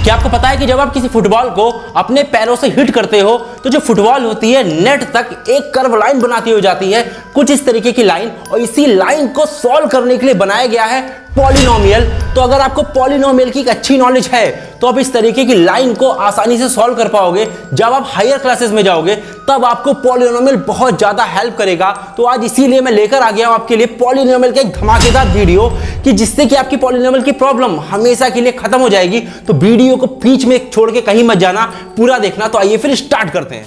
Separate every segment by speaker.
Speaker 1: क्या आपको पता है कि जब आप किसी फुटबॉल को अपने पैरों से हिट करते हो तो जो फुटबॉल होती है नेट तक एक कर्व लाइन बनाती हो जाती है, कुछ इस तरीके की लाइन, और इसी लाइन को सॉल्व करने के लिए बनाया गया है पॉलिनोमियल। तो अगर आपको पॉलिनोमियल की एक अच्छी नॉलेज है तो आप इस तरीके की लाइन को आसानी से सॉल्व कर पाओगे। जब आप हायर क्लासेस में जाओगे तब आपको पॉलिनोमियल बहुत ज्यादा हेल्प करेगा। तो आज इसीलिए मैं लेकर आ गया हूं आपके लिए पॉलिनोमियल का एक धमाकेदार वीडियो कि जिससे कि आपकी पॉलिनोमियल की प्रॉब्लम हमेशा के लिए खत्म हो जाएगी। तो वीडियो को बीच में छोड़ के कहीं मत जाना, पूरा देखना। तो आइए फिर स्टार्ट करते हैं।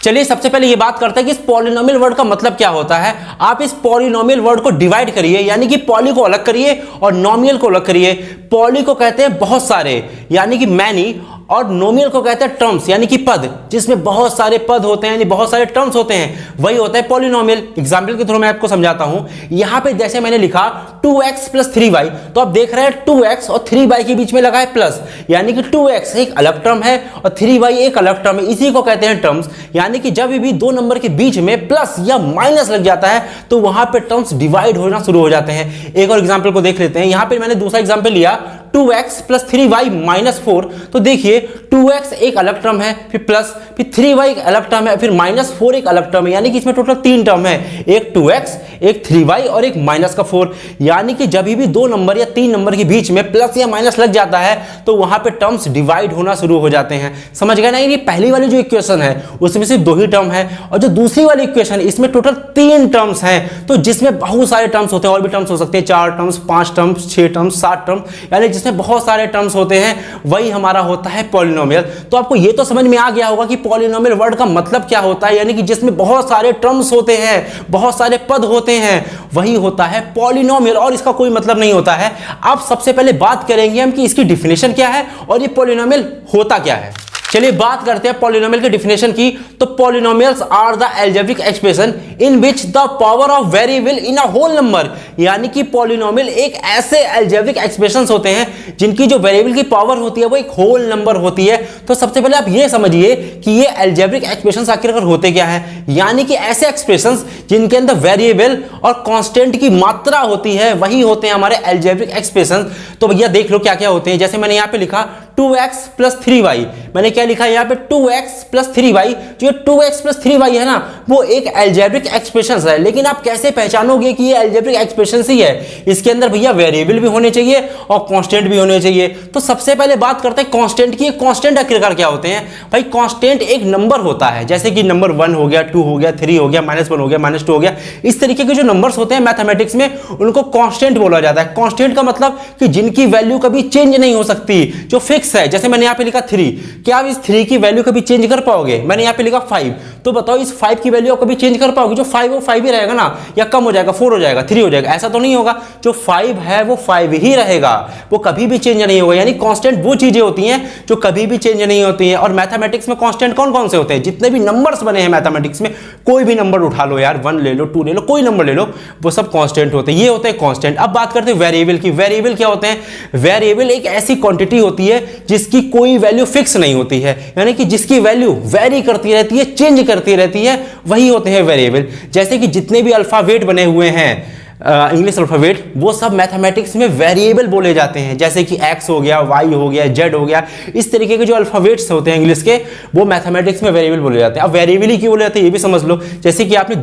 Speaker 1: चलिए सबसे पहले ये बात करते हैं कि इस पॉलिनोमियल वर्ड का मतलब क्या होता है। आप इस पॉलिनोमियल वर्ड को डिवाइड करिए, यानी कि पॉली को अलग करिए और नोमियल को अलग करिए। पॉली को कहते हैं बहुत सारे, यानी कि मैनी, और नोमियल को कहते हैं टर्म्स, यानी कि पद, जिसमें बहुत सारे पद होते हैं, यानी बहुत सारे टर्म्स होते हैं, वही होता है पॉलिनोमियल। एग्जांपल के थ्रू मैं आपको समझाता हूं। यहां पे जैसे मैंने लिखा 2x + 3y, तो आप देख रहे हैं 2x और 3y के बीच में लगा है प्लस, यानी कि 2x एक अलग टर्म है और 3y एक अलग टर्म है। इसी को कहते हैं टर्म्स। यानी कि जब भी दो नंबर के बीच में प्लस या माइनस लग जाता है तो वहां पे टर्म्स डिवाइड होना शुरू हो जाते हैं। एक और एग्जांपल को देख लेते हैं। यहां पे मैंने दूसरा एग्जांपल लिया 2x + 3y - 4। तो देखिए 2x एक अलग टर्म है, फिर प्लस, फिर 3y एक अलग टर्म है, फिर -4 एक अलग टर्म है, यानी कि इसमें टोटल 3 टर्म है, एक 2x, एक 3y और एक -4। यानी कि जब भी दो नंबर या तीन नंबर के बीच में प्लस या माइनस लग जाता है तो वहां पे टर्म्स डिवाइड होना शुरू हो जाते हैं। समझ गए ना? ये पहली वाली जो इक्वेशन है उसमें सिर्फ 2 ही टर्म है, और जो दूसरी वाली इक्वेशन इसमें टोटल 3 टर्म्स हैं। तो जिसमें बहुत सारे टर्म्स होते हैं, और भी टर्म्स हो सकते हैं, 4 टर्म्स, 5 टर्म्स, 6 टर्म्स, 7 टर्म, यानी जिसमें बहुत सारे टर्म्स होते हैं, वही हमारा होता है पॉलिनोमियल। तो आपको ये तो समझ में आ गया होगा कि पॉलिनोमियल वर्ड का मतलब क्या होता है, यानी कि जिसमें बहुत सारे टर्म्स होते हैं, बहुत सारे पद होते हैं, वही होता है पॉलिनोमियल, और इसका कोई मतलब नहीं होता है। अब सबसे पहले बात करेंगे हम कि इसकी डेफिनेशन क्या है और ये पॉलिनोमियल होता क्या है। चलिए बात करते हैं पॉलिनोमियल की डेफिनेशन की। तो polynomials are the algebraic expression in which the power of variable in a whole number, यानी कि पॉलिनोमियल एक ऐसे अलजेब्रिक एक्सप्रेशंस होते हैं जिनकी जो वेरिएबल की पावर होती है वो एक होल नंबर होती है। तो सबसे पहले आप ये समझिए कि ये अलजेब्रिक एक्सप्रेशंस आखिरकार होते क्या है, यानी कि ऐसे एक्सप्रेशंस जिनके अंदर वेरिएबल और कांस्टेंट की मात्रा होती है, वही होते हैं हमारे अलजेब्रिक एक्सप्रेशंस। तो भैया देख लो क्या क्या होते हैं। जैसे मैंने यहाँ पे लिखा 2x + 3y, मैंने क्या लिखा है यहाँ पे 2x + 3y। जो 2x + 3y है ना, वो एक अलजेब्रिक एक्सप्रेशन है। लेकिन आप कैसे पहचानोगे कि ये अलजेब्रिक एक्सप्रेशन ही है? इसके अंदर भैया वेरिएबल भी होने चाहिए और कांस्टेंट भी होने चाहिए। तो सबसे पहले बात करते हैं कांस्टेंट की। कांस्टेंट आखिरकार क्या होते हैं भाई? कांस्टेंट एक नंबर होता है, जैसे कि नंबर 1 हो गया, 2 हो गया, 3 हो गया, -1 हो गया, -2 हो गया। इस तरीके के जो नंबर्स होते हैं मैथमेटिक्स में, उनको कांस्टेंट बोला जाता है। कांस्टेंट का मतलब कि जिनकी वैल्यू कभी चेंज नहीं हो सकती, जो फिक्स है। जैसे मैंने यहाँ पे लिखा 3, क्या आप इस 3 की वैल्यू कभी चेंज कर पाओगे? मैंने यहाँ पे लिखा 5, तो बताओ इस 5 की वैल्यू आप कभी चेंज कर पाओगे? जो 5 वो 5 ही रहेगा ना, या कम हो जाएगा, 4 हो जाएगा, 3 हो जाएगा? ऐसा तो नहीं होगा। जो 5 है वो 5 ही रहेगा, वो कभी भी चेंज नहीं होगा। यानी कांस्टेंट वो चीजें होती हैं जो कभी भी चेंज नहीं होती हैं। और मैथमेटिक्स में कांस्टेंट कौन कौन से होते हैं? जितने भी नंबर्स बने हैं मैथमेटिक्स में, कोई भी नंबर उठा लो यार, 1 ले लो, 2 ले लो, कोई नंबर ले लो, वो सब कांस्टेंट होते हैं। ये होते हैं कांस्टेंट। अब बात करते हैं वेरिएबल की। वेरिएबल क्या होते हैं? वेरिएबल एक ऐसी क्वांटिटी होती है जिसकी कोई वैल्यू फिक्स नहीं होती है, यानी कि जिसकी वैल्यू वेरी करती रहती है, चेंज करती रहती है, वही होते हैं वेरिएबल। जैसे कि जितने भी अल्फाबेट बने हुए हैं, इंग्लिश अल्फाबेट, वो सब मैथमेटिक्स में वेरिएबल बोले जाते हैं। जैसे कि x हो गया, y हो गया, z हो गया, इस तरीके के जो अल्फाबेट्स होते हैं इंग्लिश के, वो मैथमेटिक्स में वेरिएबल बोले जाते हैं। अब वेरिएबल ही क्यों बोले जाते हैं ये भी समझ लो। जैसे कि आपने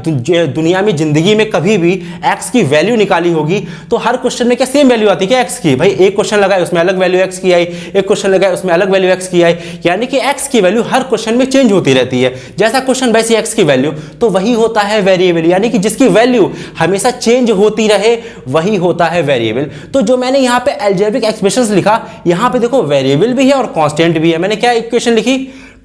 Speaker 1: दुनिया में, जिंदगी में कभी भी x की वैल्यू निकाली होगी तो हर क्वेश्चन में क्या सेम वैल्यू आती है क्या x की? भाई एक क्वेश्चन लगाए उसमें अलग वैल्यू x की आई, एक क्वेश्चन लगाए उसमें अलग वैल्यू x की आई, यानी कि x की वैल्यू हर क्वेश्चन में चेंज होती रहती है। जैसा क्वेश्चन वैसी x की वैल्यू, तो वही होता है वेरिएबल, यानी कि जिसकी वैल्यू हमेशा चेंज होती रहे, वही होता है वेरिएबल। तो जो मैंने यहां पे अलजेब्रिक एक्सप्रेशंस लिखा, यहां पे देखो वेरिएबल भी है और कांस्टेंट भी है। मैंने क्या इक्वेशन लिखी?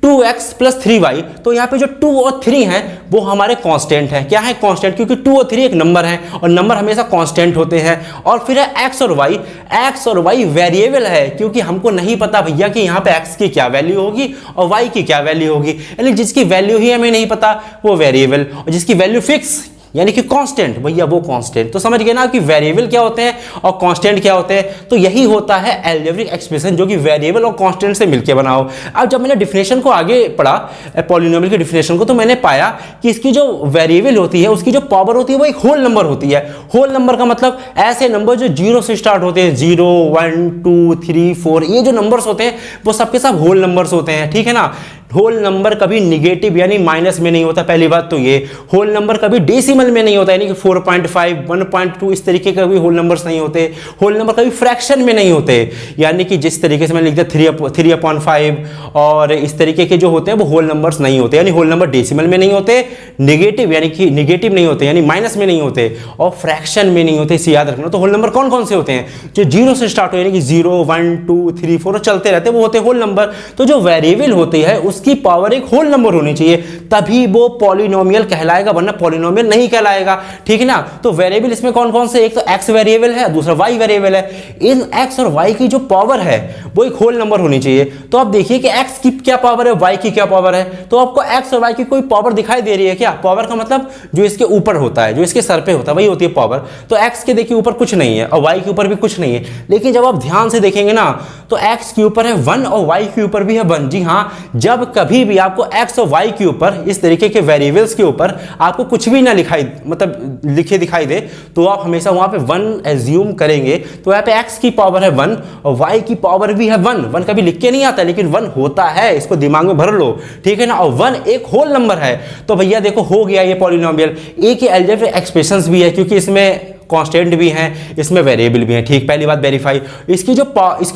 Speaker 1: 2x + 3y। तो यहाँ पे जो 2 और 3 हैं वो हमारे कांस्टेंट है। क्या है? कांस्टेंट, क्योंकि 2 और 3 एक नंबर है और नंबर हमेशा कांस्टेंट होते हैं। और फिर है x और y। x और y वेरिएबल है, क्योंकि हमको नहीं पता भैया कि यहाँ पे x की क्या वैल्यू होगी और y की क्या वैल्यू होगी, यानी जिसकी वैल्यू ही हमें नहीं पता वो वेरिएबल, और जिसकी वैल्यू फिक्स यानी कि कांस्टेंट, भैया वो कांस्टेंट। तो समझ गए ना कि वेरिएबल क्या होते हैं और कांस्टेंट क्या होते हैं। तो यही होता है अलजेब्रिक एक्सप्रेशन जो कि वेरिएबल और कांस्टेंट से मिलकर बना हो। अब जब मैंने डिफिनेशन को आगे पढ़ा पॉलिनोमियल की डिफिनेशन को, तो मैंने पाया कि इसकी जो वेरिएबल होती है उसकी जो पावर होती है वो एक होल नंबर होती है। होल नंबर का मतलब ऐसे नंबर जो 0 से स्टार्ट होते हैं, 0 1 2 3 4, ये जो नंबर्स होते हैं वो सबके सब होल नंबर्स होते हैं, ठीक है ना। होल नंबर कभी निगेटिव यानी माइनस में नहीं होता, पहली बात तो ये। होल नंबर कभी डेसिमल में नहीं होता, यानी कि 4.5 1.2 इस तरीके का भी होल नंबर्स नहीं होते। होल नंबर कभी फ्रैक्शन में नहीं होते, यानी कि जिस तरीके से मैंने लिख दिया 3/5 और इस तरीके के जो होते हैं वो होल नंबर्स नहीं होते। यानी होल नंबर डेसिमल में नहीं होते, निगेटिव यानी कि निगेटिव नहीं होते यानी माइनस में नहीं होते, और फ्रैक्शन में नहीं होते, इसे याद रखना। तो होल नंबर कौन कौन से होते हैं? जो 0 से स्टार्ट हो यानी कि 0 1 2 3 4 चलते रहते हैं, वो होते हैं होल नंबर। तो जो वेरिएबल होती है उसकी पावर एक होल नंबर होनी चाहिए, तभी वो पॉलिनोमियल कहलाएगा, वरना पॉलिनोमियल नहीं कहलाएगा, ठीक है ना। तो वेरिएबल इसमें कौन कौन से, एक तो एक्स वेरिएबल है, दूसरा वाई वेरिएबल है। इन एक्स और वाई की जो पावर है वो एक होल नंबर होनी चाहिए। तो आप देखिए कि एक्स की क्या पावर है, वाई की क्या पावर है। तो आपको एक्स और वाई की कोई पावर दिखाई दे रही है क्या? पावर का मतलब जो इसके ऊपर होता है, जो इसके सर पे होता है, वही होती है पावर। तो एक्स के देखिए ऊपर कुछ नहीं है और वाई के ऊपर भी कुछ नहीं है, लेकिन जब आप ध्यान से देखेंगे ना तो एक्स के ऊपर है 1 और वाई के ऊपर भी है 1। जी हाँ, जब कभी भी आपको एक्स और वाई के ऊपर इस तरीके के वेरिएबल्स के ऊपर आपको कुछ भी ना लिखे दिखाई दे, तो आप हमेशा वहां पे 1 एज्यूम करेंगे। तो यहाँ पे एक्स की पावर है 1 और वाई की पावर भी है 1। 1 कभी लिख के नहीं आता, लेकिन 1 होता है, इसको दिमाग में भर लो, ठीक है ना। और 1 एक होल नंबर है। तो भैया देखो हो गया ये पॉलिनोमियल। एक ही अलजेब्रिक एक्सप्रेशंस भी है, क्योंकि इसमें कांस्टेंट भी हैं, इसमें वेरिएबल भी हैं, ठीक। पहली बात वेरीफाई, इसकी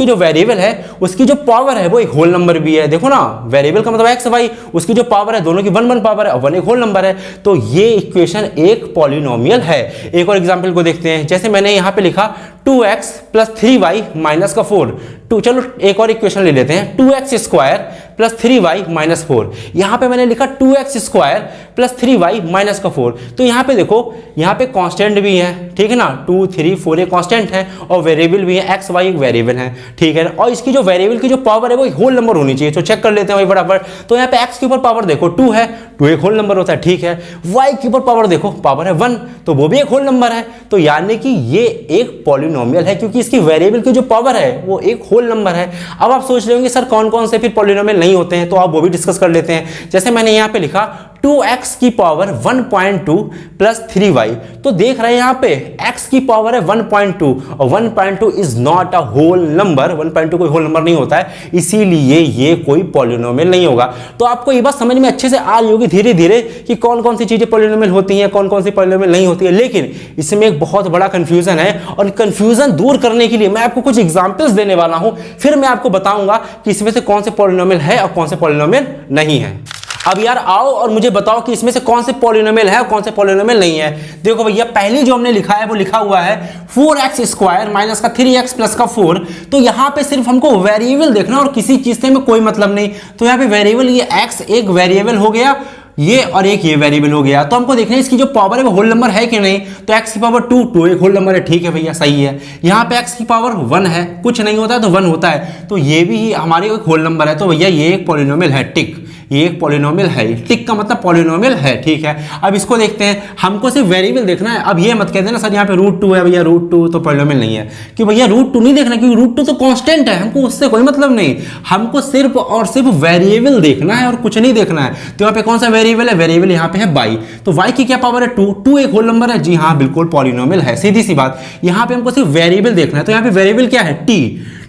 Speaker 1: जो वेरिएबल है उसकी जो पावर है वो एक होल नंबर भी है। देखो ना, वेरिएबल का मतलब एक्स वाई, उसकी जो पावर है दोनों की 1 1 पावर है और 1 एक होल नंबर है। तो ये इक्वेशन एक पॉलिनोमियल है। एक और एग्जांपल को देखते हैं, जैसे मैंने यहां पे लिखा 2x + 3y - 4। चलो एक और इक्वेशन ले लेते हैं, 2x² + 3y - 4। यहां पे मैंने लिखा 2x² + 3y - 4। तो यहां पे देखो, यहां पे कांस्टेंट भी है, ठीक है ना। 2 3 4 ये कांस्टेंट है और वेरिएबल भी है, एक्स वाई एक वेरिएबल है, ठीक है। और इसकी जो वेरिएबल की जो पावर है वो एक होल नंबर होनी चाहिए। तो चेक कर लेते हैं वही फटाफट। तो यहाँ पे एक्स के ऊपर पावर देखो 2 है, 2 एक होल नंबर होता है, ठीक है। वाई के ऊपर पावर देखो, पावर है 1, तो वो भी एक होल नंबर है। तो यानी कि ये एक पॉलिनोमियल है, क्योंकि इसकी वेरिएबल की जो पावर है वो एक होल नंबर है। अब आप सोच रहे होंगे सर कौन कौन से फिर पॉलिनोमियल नहीं होते हैं, तो आप वो भी डिस्कस कर लेते हैं। जैसे मैंने यहाँ पे लिखा 2x की पावर 1.2 + 3y। तो देख रहे हैं यहाँ पे x की पावर है 1.2 और 1.2 is not a whole number. 1.2 कोई होल नंबर नहीं होता है, इसीलिए ये कोई पॉलिनोमियल नहीं होगा। तो आपको ये बात समझ में अच्छे से आ रही होगी धीरे धीरे कि कौन कौन सी चीजें पॉलिनोमियल होती हैं, कौन कौन सी पॉलिनोमियल नहीं होती है। लेकिन इसमें एक बहुत बड़ा कंफ्यूजन है, और कंफ्यूजन दूर करने के लिए मैं आपको कुछ एग्जांपल्स देने वाला हूं, फिर मैं आपको बताऊंगा कि इसमें से कौन से पॉलिनोमियल है और कौन से पॉलिनोमियल नहीं है। अब यार आओ और मुझे बताओ कि इसमें से कौन से पॉलिनोमियल है और कौन से पॉलिनोमियल नहीं है। देखो भैया, पहली जो हमने लिखा है वो लिखा हुआ है 4x² - 3x + 4। तो यहां पे सिर्फ हमको वेरिएबल देखना और किसी चीज से में कोई मतलब नहीं। तो यहां पे वेरिएबल, ये x एक वेरिएबल हो गया, ये और एक ये वेरिएबल हो गया। तो हमको देखना है इसकी जो पावर है वो होल नंबर है कि नहीं। तो x की पावर 2 एक होल नंबर है, ठीक है भैया, सही है। यहाँ पे x की पावर 1 है, कुछ नहीं होता है तो 1 होता है, तो ये भी हमारे एक होल नंबर है। तो भैया ये एक पॉलिनोमियल है, टिक। ये एक पॉलिनोमियल है, टिक का मतलब पॉलिनोमियल है, ठीक है। अब इसको देखते हैं, हमको सिर्फ वेरिएबल देखना है। अब ये मत कहते ना सर यहाँ पे √2 है, भैया √2 तो पॉलिनोमियल नहीं है। क्यों भैया √2 नहीं देखना, क्योंकि √2 तो कांस्टेंट है, हमको उससे कोई मतलब नहीं। हमको सिर्फ और सिर्फ वेरिएबल देखना है और कुछ नहीं देखना है। तो यहाँ पे कौन सा वेरिएबल है? वेरिएबल यहाँ पे है y। तो y की क्या पावर है? 2 एक होल नंबर है, जी हाँ बिल्कुल पॉलिनोमियल है, सीधी सी बात। यहाँ पे हमको सिर्फ वेरिएबल देखना है। तो यहाँ पे वेरिएबल क्या है?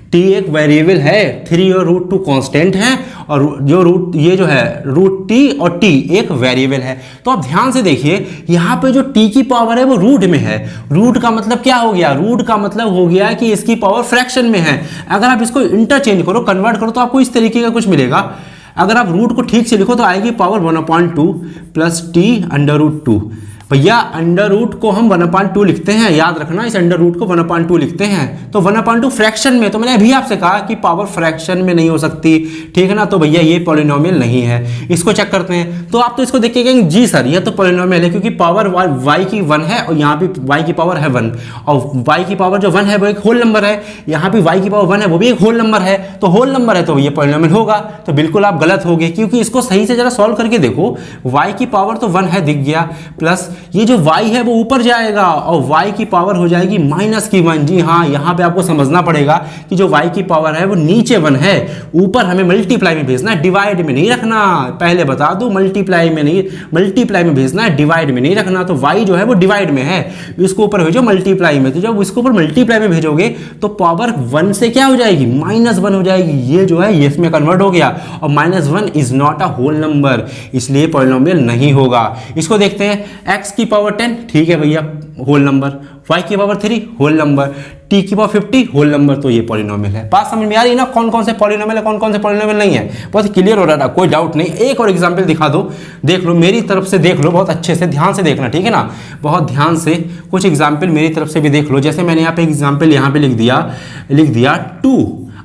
Speaker 1: t एक वेरिएबल है, 3 और √2 कांस्टेंट है, और जो ये जो है √t और t एक वेरिएबल है। तो आप ध्यान से देखिए, यहाँ पे जो t की पावर है वो रूट में है। रूट का मतलब क्या हो गया? रूट का मतलब हो गया कि इसकी पावर फ्रैक्शन में है। अगर आप इसको इंटरचेंज करो, कन्वर्ट करो, तो आपको इस तरीके का कुछ मिलेगा। अगर आप रूट को ठीक से लिखो तो आएगी पावर 1/2 + t √2। भैया अंडर रूट को हम 1/2 लिखते हैं, याद रखना, इस अंडर रूट को 1/2 लिखते हैं। तो 1/2 फ्रैक्शन में, तो मैंने अभी आपसे कहा कि पावर फ्रैक्शन में नहीं हो सकती, ठीक है ना। तो भैया ये पॉलिनोमियल नहीं है। इसको चेक करते हैं, तो आप तो इसको देख के कहेंगे जी सर ये तो पॉलिनोमियल है, क्योंकि पावर y की 1 है और यहाँ भी y की पावर है 1, और y की पावर जो 1 है वो एक होल नंबर है, यहाँ भी y की पावर 1 है वो भी एक होल नंबर है। तो होल नंबर है तो ये पॉलिनोमियल होगा। तो बिल्कुल आप गलत हो गए, क्योंकि इसको सही से जरा सॉल्व करके देखो। y की पावर तो 1 है, दिख गया, प्लस ये जो y है वो ऊपर जाएगा और y की पावर हो जाएगी -1। जी हाँ, यहाँ पे आपको समझना पड़ेगा कि जो y की पावर है वो नीचे 1 है, ऊपर हमें मल्टीप्लाई में भेजना है, डिवाइड में नहीं रखना। पहले बता दूं, मल्टीप्लाई में भेजना है, डिवाइड में नहीं रखना। तो y जो है वो डिवाइड में है, इसको ऊपर भेजो मल्टीप्लाई में। तो जब इसको ऊपर मल्टीप्लाई में भेजोगे तो पावर 1 से क्या हो जाएगी, -1 हो जाएगी। ये जो है ये इसमें कन्वर्ट हो गया और -1 is not a whole number, इसलिए पॉलिनोमियल नहीं होगा। इसको देखते हैं, x की पावर 10 ठीक है भैया होल नंबर, y की पावर 3 होल नंबर, t की पावर 50 होल नंबर, तो ये पॉलिनोमियल है। बात समझ में आ रही है ना, कौन कौन से पॉलिनोमियल है, कौन कौन से पॉलिनोमियल नहीं है, बहुत क्लियर हो रहा था, कोई डाउट नहीं। एक और एग्जांपल दिखा दो, देख लो मेरी तरफ से, देख लो बहुत अच्छे से, ध्यान से देखना ठीक है ना, बहुत ध्यान से। कुछ एग्जाम्पल मेरी तरफ से भी देख लो, जैसे मैंने यहाँ पे एग्जाम्पल यहाँ पे लिख दिया 2।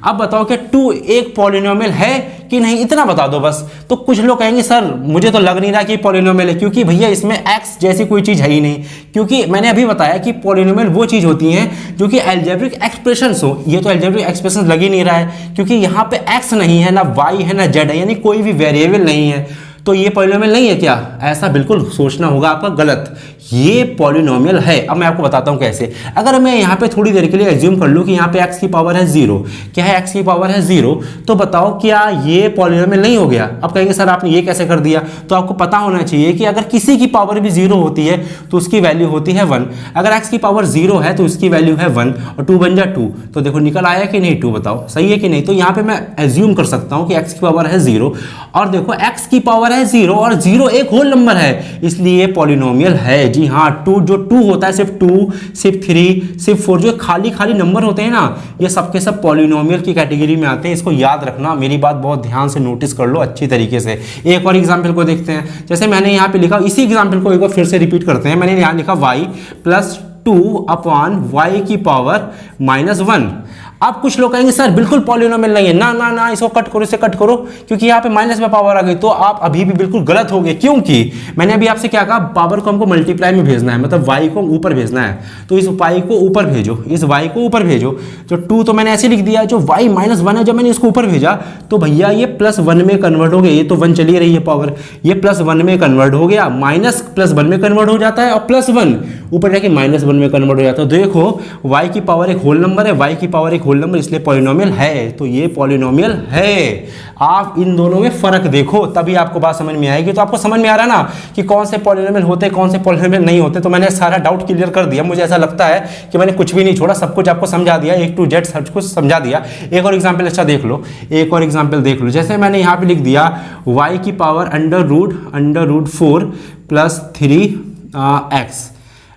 Speaker 1: अब बताओ कि 2 एक पॉलिनोमियल है कि नहीं, इतना बता दो बस। तो कुछ लोग कहेंगे सर मुझे तो लग नहीं रहा कि पॉलिनोमियल है, क्योंकि भैया इसमें x जैसी कोई चीज़ है ही नहीं। क्योंकि मैंने अभी बताया कि पॉलिनोमियल वो चीज़ होती हैं जो कि अलजेब्रिक एक्सप्रेशंस हो। ये तो अलजेब्रिक एक्सप्रेशंस लग ही नहीं रहा है, क्योंकि यहाँ पे x नहीं है, ना y है, ना z है, यानी कोई भी वेरिएबल नहीं है। तो ये पॉलिनोमियल नहीं है क्या, ऐसा बिल्कुल सोचना होगा आपका गलत, ये पॉलिनोमियल है। अब मैं आपको बताता हूँ कैसे। अगर मैं यहाँ पे थोड़ी देर के लिए एज्यूम कर लूँ कि यहाँ पे x की पावर है 0, क्या है x की पावर है 0, तो बताओ क्या ये पॉलिनोमियल नहीं हो गया। अब कहेंगे सर आपने ये कैसे कर दिया, तो आपको पता होना चाहिए कि अगर किसी की पावर भी 0 होती है तो उसकी वैल्यू होती है 1। अगर x की पावर 0 है तो उसकी वैल्यू है 1 और 2 बन जा 2। तो देखो निकल आया कि नहीं 2, बताओ सही है कि नहीं। तो यहाँ पे मैं एज्यूम कर सकता हूँ कि x की पावर है 0 और देखो x की पावर है 0 और 0 एक होल नंबर है, इसलिए पॉलिनोमियल है। जी हाँ, 2 होता है, सिर्फ 2, सिर्फ 3, सिर्फ 4, जो खाली नंबर होते हैं ना, ये सबके सब पॉलिनोमियल की कैटेगरी में आते हैं। इसको याद रखना, मेरी बात बहुत ध्यान से नोटिस कर लो अच्छी तरीके से। एक और एग्जांपल को देखते हैं, जैसे मैंने यहाँ पे लिखा, इसी एग्जांपल को एक बार फिर से रिपीट करते हैं। मैंने यहाँ लिखा y + 2 अपॉन y की पावर -1। अब कुछ लोग कहेंगे सर बिल्कुल पॉलिनोमियल नहीं है, ना इसको कट करो, इसे कट करो, क्योंकि यहाँ पे माइनस में पावर आ गई। तो आप अभी भी बिल्कुल गलत हो गए, क्योंकि मैंने अभी आपसे क्या कहा, पावर को हमको मल्टीप्लाई में भेजना है, मतलब y को ऊपर भेजना है। तो इस y को ऊपर भेजो, इस y को ऊपर भेजो। तो 2 तो मैंने ऐसे लिख दिया, जो y -1 है, जब मैंने इसको ऊपर भेजा तो भैया ये +1 में कन्वर्ट हो गया। ये तो 1 चली रही है पावर, ये +1 में कन्वर्ट हो गया, माइनस +1 में कन्वर्ट हो जाता है और +1 ऊपर जाके -1 में कन्वर्ट हो जाता है। देखो y की पावर एक होल नंबर है, y की पावर एक होल नंबर, इसलिए पॉलिनोमियल है। तो ये पॉलिनोमियल है। आप इन दोनों में फर्क देखो, तभी आपको बात समझ में आएगी। तो आपको समझ में आ रहा है ना कि कौन से पॉलिनोमियल होते हैं, कौन से पॉलिनोमियल नहीं होते। तो मैंने सारा डाउट क्लियर कर दिया। मुझे ऐसा लगता है कि मैंने कुछ भी नहीं छोड़ा, सब कुछ आपको समझा दिया, A to Z सब कुछ समझा दिया। एक और एग्जाम्पल अच्छा देख लो, एक और एग्जाम्पल देख लो। जैसे मैंने यहाँ पे लिख दिया y की पावर √4 + 3x,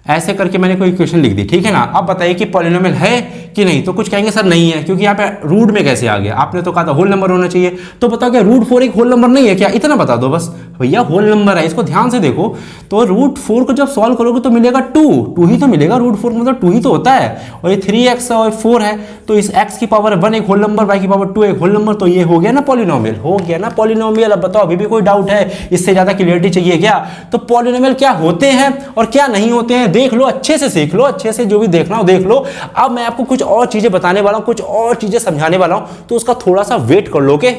Speaker 1: ऐसे करके मैंने कोई इक्वेशन लिख दी, ठीक है ना। अब बताइए कि पॉलिनोमियल है कि नहीं। तो कुछ कहेंगे सर नहीं है, क्योंकि यहाँ पे रूट में कैसे आ गया, आपने तो कहा था होल नंबर होना चाहिए। तो बताओ क्या √4 एक होल नंबर नहीं है क्या, इतना बता दो बस। भैया होल नंबर है, इसको ध्यान से देखो। तो √4 को जब सॉल्व करोगे तो मिलेगा 2 ही तो मिलेगा, √4 मतलब 2 ही तो होता है। और ये 3x और 4 है, तो इस x की पावर 1 एक होल नंबर, y की पावर 2 एक होल नंबर, तो ये हो गया ना पॉलिनोमियल, हो गया ना पॉलिनोमियल। अब बताओ अभी भी कोई डाउट है, इससे ज्यादा क्लियरिटी चाहिए क्या। तो पॉलिनोमियल क्या होते हैं और क्या नहीं होते हैं देख लो, अच्छे से सीख लो, अच्छे से जो भी देखना हो देख लो। अब मैं आपको कुछ और चीजें बताने वाला हूं, कुछ और चीजें समझाने वाला हूं, तो उसका थोड़ा सा वेट कर लो। के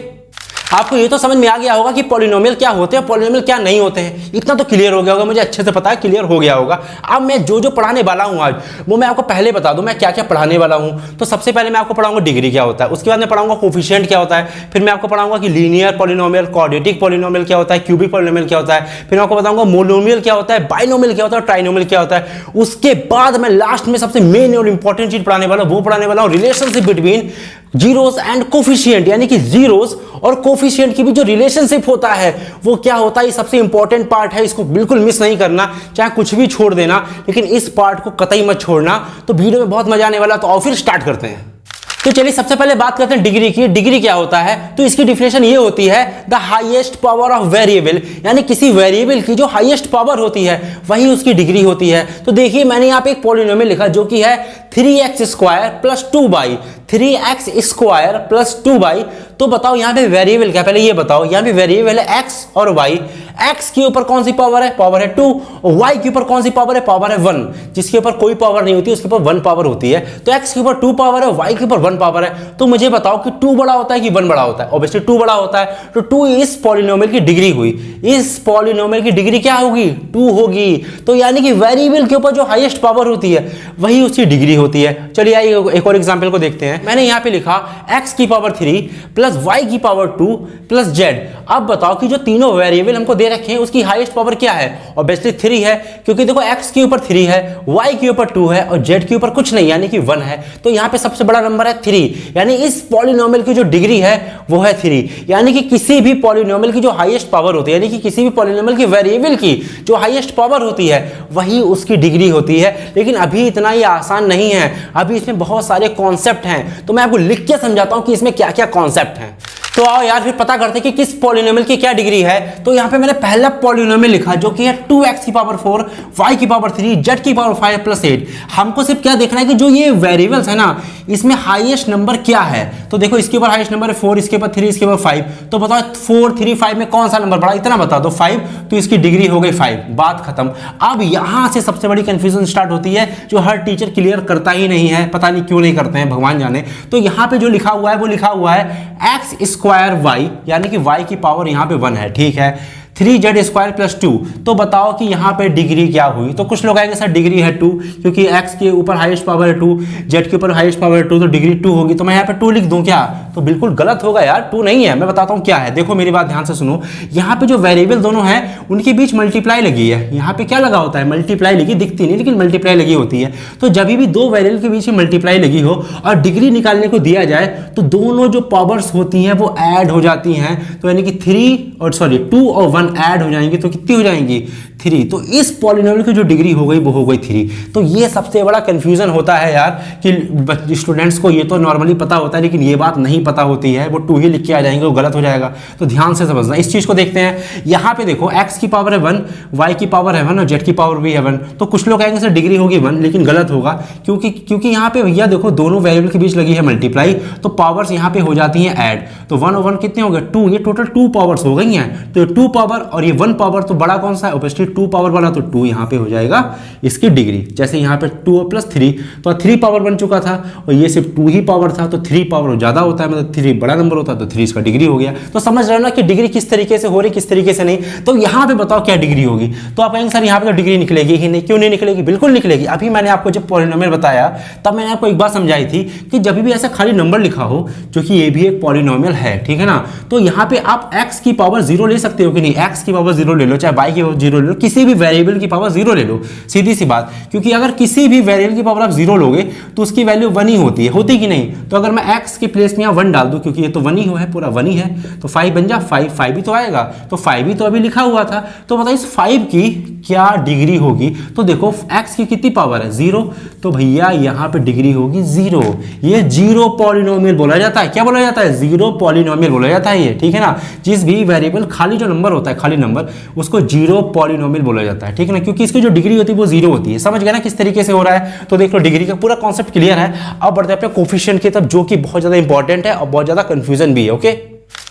Speaker 1: आपको ये तो समझ में आ गया होगा कि पॉलिनोमियल क्या होते हैं, पॉलिनोमियल क्या नहीं होते हैं, इतना तो क्लियर हो गया होगा, मुझे अच्छे से पता है क्लियर हो गया होगा। अब मैं जो पढ़ाने वाला हूं आज, वो मैं आपको पहले बता दूं मैं क्या क्या पढ़ाने वाला हूं। तो सबसे पहले मैं आपको पढ़ाऊंगा डिग्री क्या होता है, उसके बाद मैं पढ़ाऊंगा कोफिशिएंट क्या होता है, फिर मैं आपको पढ़ाऊंगा कि लीनियर पॉलिनोमियल, क्वाड्रेटिक पॉलिनोमियल क्या होता है, क्यूबिक पॉलिनोमियल क्या होता है, फिर मैं आपको बताऊंगा मोनोमियल क्या होता है, बाइनोमियल क्या होता है, ट्राइनोमियल क्या होता है। उसके बाद मैं लास्ट में सबसे मेन और इंपॉर्टेंट चीज पढ़ाने वाला हूं, वो पढ़ाने वाला हूं relationship between zeros and coefficient, यानी कि जीरोस और कोफिशिएंट की भी जो रिलेशनशिप होता है वो क्या होता है। ये सबसे इंपॉर्टेंट पार्ट है, इसको बिल्कुल मिस नहीं करना, चाहे कुछ भी छोड़ देना, लेकिन इस पार्ट को कतई मत छोड़ना। तो वीडियो में बहुत मजा आने वाला, तो आओ फिर स्टार्ट करते हैं। तो चलिए सबसे पहले बात करते हैं डिग्री की। डिग्री क्या होता है, तो इसकी डिफिनेशन ये होती है the highest power of variable, यानी किसी वेरिएबल की जो हाईएस्ट पावर होती है वही उसकी डिग्री होती है। तो देखिए मैंने यहाँ पे एक पॉलिनोमियल लिखा जो कि है 3x² + 2y। 3x square plus 2y, तो बताओ यहाँ पे वेरिएबल क्या, पहले ये बताओ, यहाँ पे वेरिएबल है x और y। x के ऊपर कौन सी पावर है, पावर है 2, और y के ऊपर कौन सी पावर है, पावर है 1। जिसके ऊपर कोई पावर नहीं होती उसके ऊपर 1 पावर होती है। तो x के ऊपर 2 पावर है, y के ऊपर 1 पावर है। तो मुझे बताओ कि 2 बड़ा होता है कि 1 बड़ा होता है। ऑब्वियसली 2 बड़ा होता है, तो 2 इस पॉलिनोमियल की डिग्री हुई। इस पॉलिनोमियल की डिग्री क्या होगी, 2 होगी। तो यानी कि वेरिएबल के ऊपर जो हाईएस्ट पावर होती है वही उसकी डिग्री होती है। चलिए आइए एक और एग्जांपल को देखते हैं। मैंने यहाँ पे लिखा x की पावर 3 प्लस y की पावर 2 प्लस z। अब बताओ कि जो तीनों वेरिएबल हमको दे रखे हैं उसकी हाईएस्ट पावर क्या है। ऑब्वियसली 3 है, क्योंकि देखो x के ऊपर 3 है, y के ऊपर 2 है और z के ऊपर कुछ नहीं यानी कि 1 है। तो यहाँ पे सबसे बड़ा नंबर है 3, यानी इस पॉलिनोमियल की जो डिग्री है वो है 3। यानी कि किसी भी पॉलिनोमियल की जो हाईएस्ट पावर होती है, यानी कि किसी भी पॉलिनोमियल की वेरिएबल की जो हाईएस्ट पावर होती है वही उसकी डिग्री होती है। लेकिन अभी इतना ही आसान नहीं है, अभी इसमें बहुत सारे कॉन्सेप्ट हैं। तो मैं आपको लिख के समझाता हूं कि इसमें क्या क्या कॉन्सेप्ट हैं। तो आओ यार फिर पता करते हैं कि किस पॉलिनोमियल की क्या डिग्री है। तो यहाँ पे मैंने पहला पॉलिनोमियल लिखा जो कि है 2x की पावर 4, y की पावर 3, z की पावर 5 प्लस 8। हमको सिर्फ क्या देखना है कि जो ये वेरिएबल्स है ना इसमें हाईएस्ट नंबर क्या है। तो देखो इसके ऊपर हाईएस्ट नंबर है 4, इसके ऊपर 3, इसके ऊपर 5। तो बताओ 4, 3, 5 में कौन सा नंबर बड़ा, इतना बता दो 5, तो इसकी डिग्री हो गई 5, बात खत्म। अब यहां से सबसे बड़ी कंफ्यूजन स्टार्ट होती है जो हर टीचर क्लियर करता ही नहीं है, पता नहीं क्यों नहीं करते हैं, भगवान जाने। तो यहाँ पे जो लिखा हुआ है वो लिखा हुआ है x स्क्वायर y, यानी कि y की पावर यहाँ पे 1 है, ठीक है, 3z स्क्वायर प्लस 2। तो बताओ कि यहाँ पे डिग्री क्या हुई। तो कुछ लोग आएंगे सर डिग्री है 2, क्योंकि x के ऊपर हाईएस्ट पावर है 2, z के ऊपर हाईएस्ट पावर है 2, तो डिग्री 2 होगी। तो मैं यहाँ पे 2 लिख दूं क्या, तो बिल्कुल गलत होगा यार, 2 नहीं है। मैं बताता हूँ क्या है, देखो मेरी बात ध्यान से सुनो। यहाँ पे जो वेरिएबल दोनों हैं उनके बीच मल्टीप्लाई लगी है। यहाँ पे क्या लगा होता है, मल्टीप्लाई लगी, दिखती नहीं लेकिन मल्टीप्लाई लगी होती है। तो जब भी दो वेरिएबल के बीच में मल्टीप्लाई लगी हो और डिग्री निकालने को दिया जाए तो दोनों जो पावर्स होती हैं वो ऐड हो जाती हैं। तो यानी कि 2 और 1 ऐड हो जाएंगे तो कितनी हो जाएंगी, 3। तो इस पॉलिनोमियल की जो डिग्री हो गई वो हो गई 3। तो ये सबसे बड़ा कंफ्यूजन होता है यार कि स्टूडेंट्स को ये तो नॉर्मली पता होता है लेकिन ये बात नहीं पता होती है, वो 2 ही लिख के आ जाएंगे, वो गलत हो जाएगा। तो ध्यान से समझना इस चीज को। देखते हैं यहाँ पे देखो x की पावर है 1, y की पावर है 1 और z की पावर भी है 1। तो कुछ लोग कहेंगे सर डिग्री होगी 1, लेकिन गलत होगा, क्योंकि यहाँ पे भैया देखो दोनों वेरिएबल के बीच लगी है मल्टीप्लाई, तो पावर्स यहाँ पे हो जाती हैं ऐड। तो 1 और 1 कितने हो गए, 2, ये टोटल 2 पावर्स हो गई हैं। तो 2 पावर और ये 1 पावर, तो बड़ा कौन सा है, ऑब्वियसली 2 पावर वाला, तो 2 यहाँ पे हो जाएगा इसकी डिग्री। जैसे यहाँ पे 2 प्लस 3, तो 3 पावर बन चुका था और ये सिर्फ 2 ही पावर था, तो 3 पावर ज्यादा होता है, मतलब 3 बड़ा नंबर होता है, तो 3 इसका डिग्री हो गया। तो समझ रहे हो ना कि डिग्री किस तरीके से हो रही, किस तरीके से नहीं। तो यहाँ पे बताओ क्या डिग्री होगी। तो आप कहेंगे सर यहाँ पे तो डिग्री निकलेगी ही नहीं, क्यों नहीं निकलेगी, बिल्कुल निकलेगी। अभी मैंने आपको जब पॉलिनोमियल बताया तब मैंने आपको एक बात समझाई थी कि जब भी ऐसा खाली नंबर लिखा हो जो कि ये भी एक पॉलिनोमियल है, ठीक है ना, तो यहाँ पे आप x की पावर 0 ले सकते हो कि नहीं, x की पावर 0 ले लो, चाहे y की पावर 0 ले लो, किसी भी वेरिएबल की पावर 0 ले लो, सीधी सी बात। क्योंकि अगर किसी भी वेरिएबल की पावर आप 0 लोगे तो उसकी वैल्यू 1 ही होती है, होती कि नहीं। तो अगर मैं x के प्लेस में यहाँ 1 डाल दूं, क्योंकि ये तो 1 ही है, पूरा 1 ही है, तो 5 बन जा, 5 भी तो आएगा, तो 5 ही तो अभी लिखा हुआ था। तो बताइए इस 5 की क्या डिग्री होगी। तो देखो x की कितनी पावर है, 0, तो भैया यहाँ पे डिग्री होगी 0। ये 0 पॉलिनोमियल बोला जाता है। क्या बोला जाता है, 0 पॉलिनोमियल बोला जाता है ये, ठीक है ना। जिस भी वेरिएबल खाली जो नंबर होता है, खाली नंबर, उसको 0 पॉलिनोमियल बोला जाता है, ठीक है ना, क्योंकि इसकी जो डिग्री होती है वो 0 होती है। समझ गए ना किस तरीके से हो रहा है। तो देख लो डिग्री का पूरा कॉन्सेप्ट क्लियर है। अब बढ़ते हैं अपने कोफिशिएंट की तरफ, जो कि बहुत ज्यादा इंपॉर्टेंट है और बहुत ज्यादा कंफ्यूजन भी है। ओके,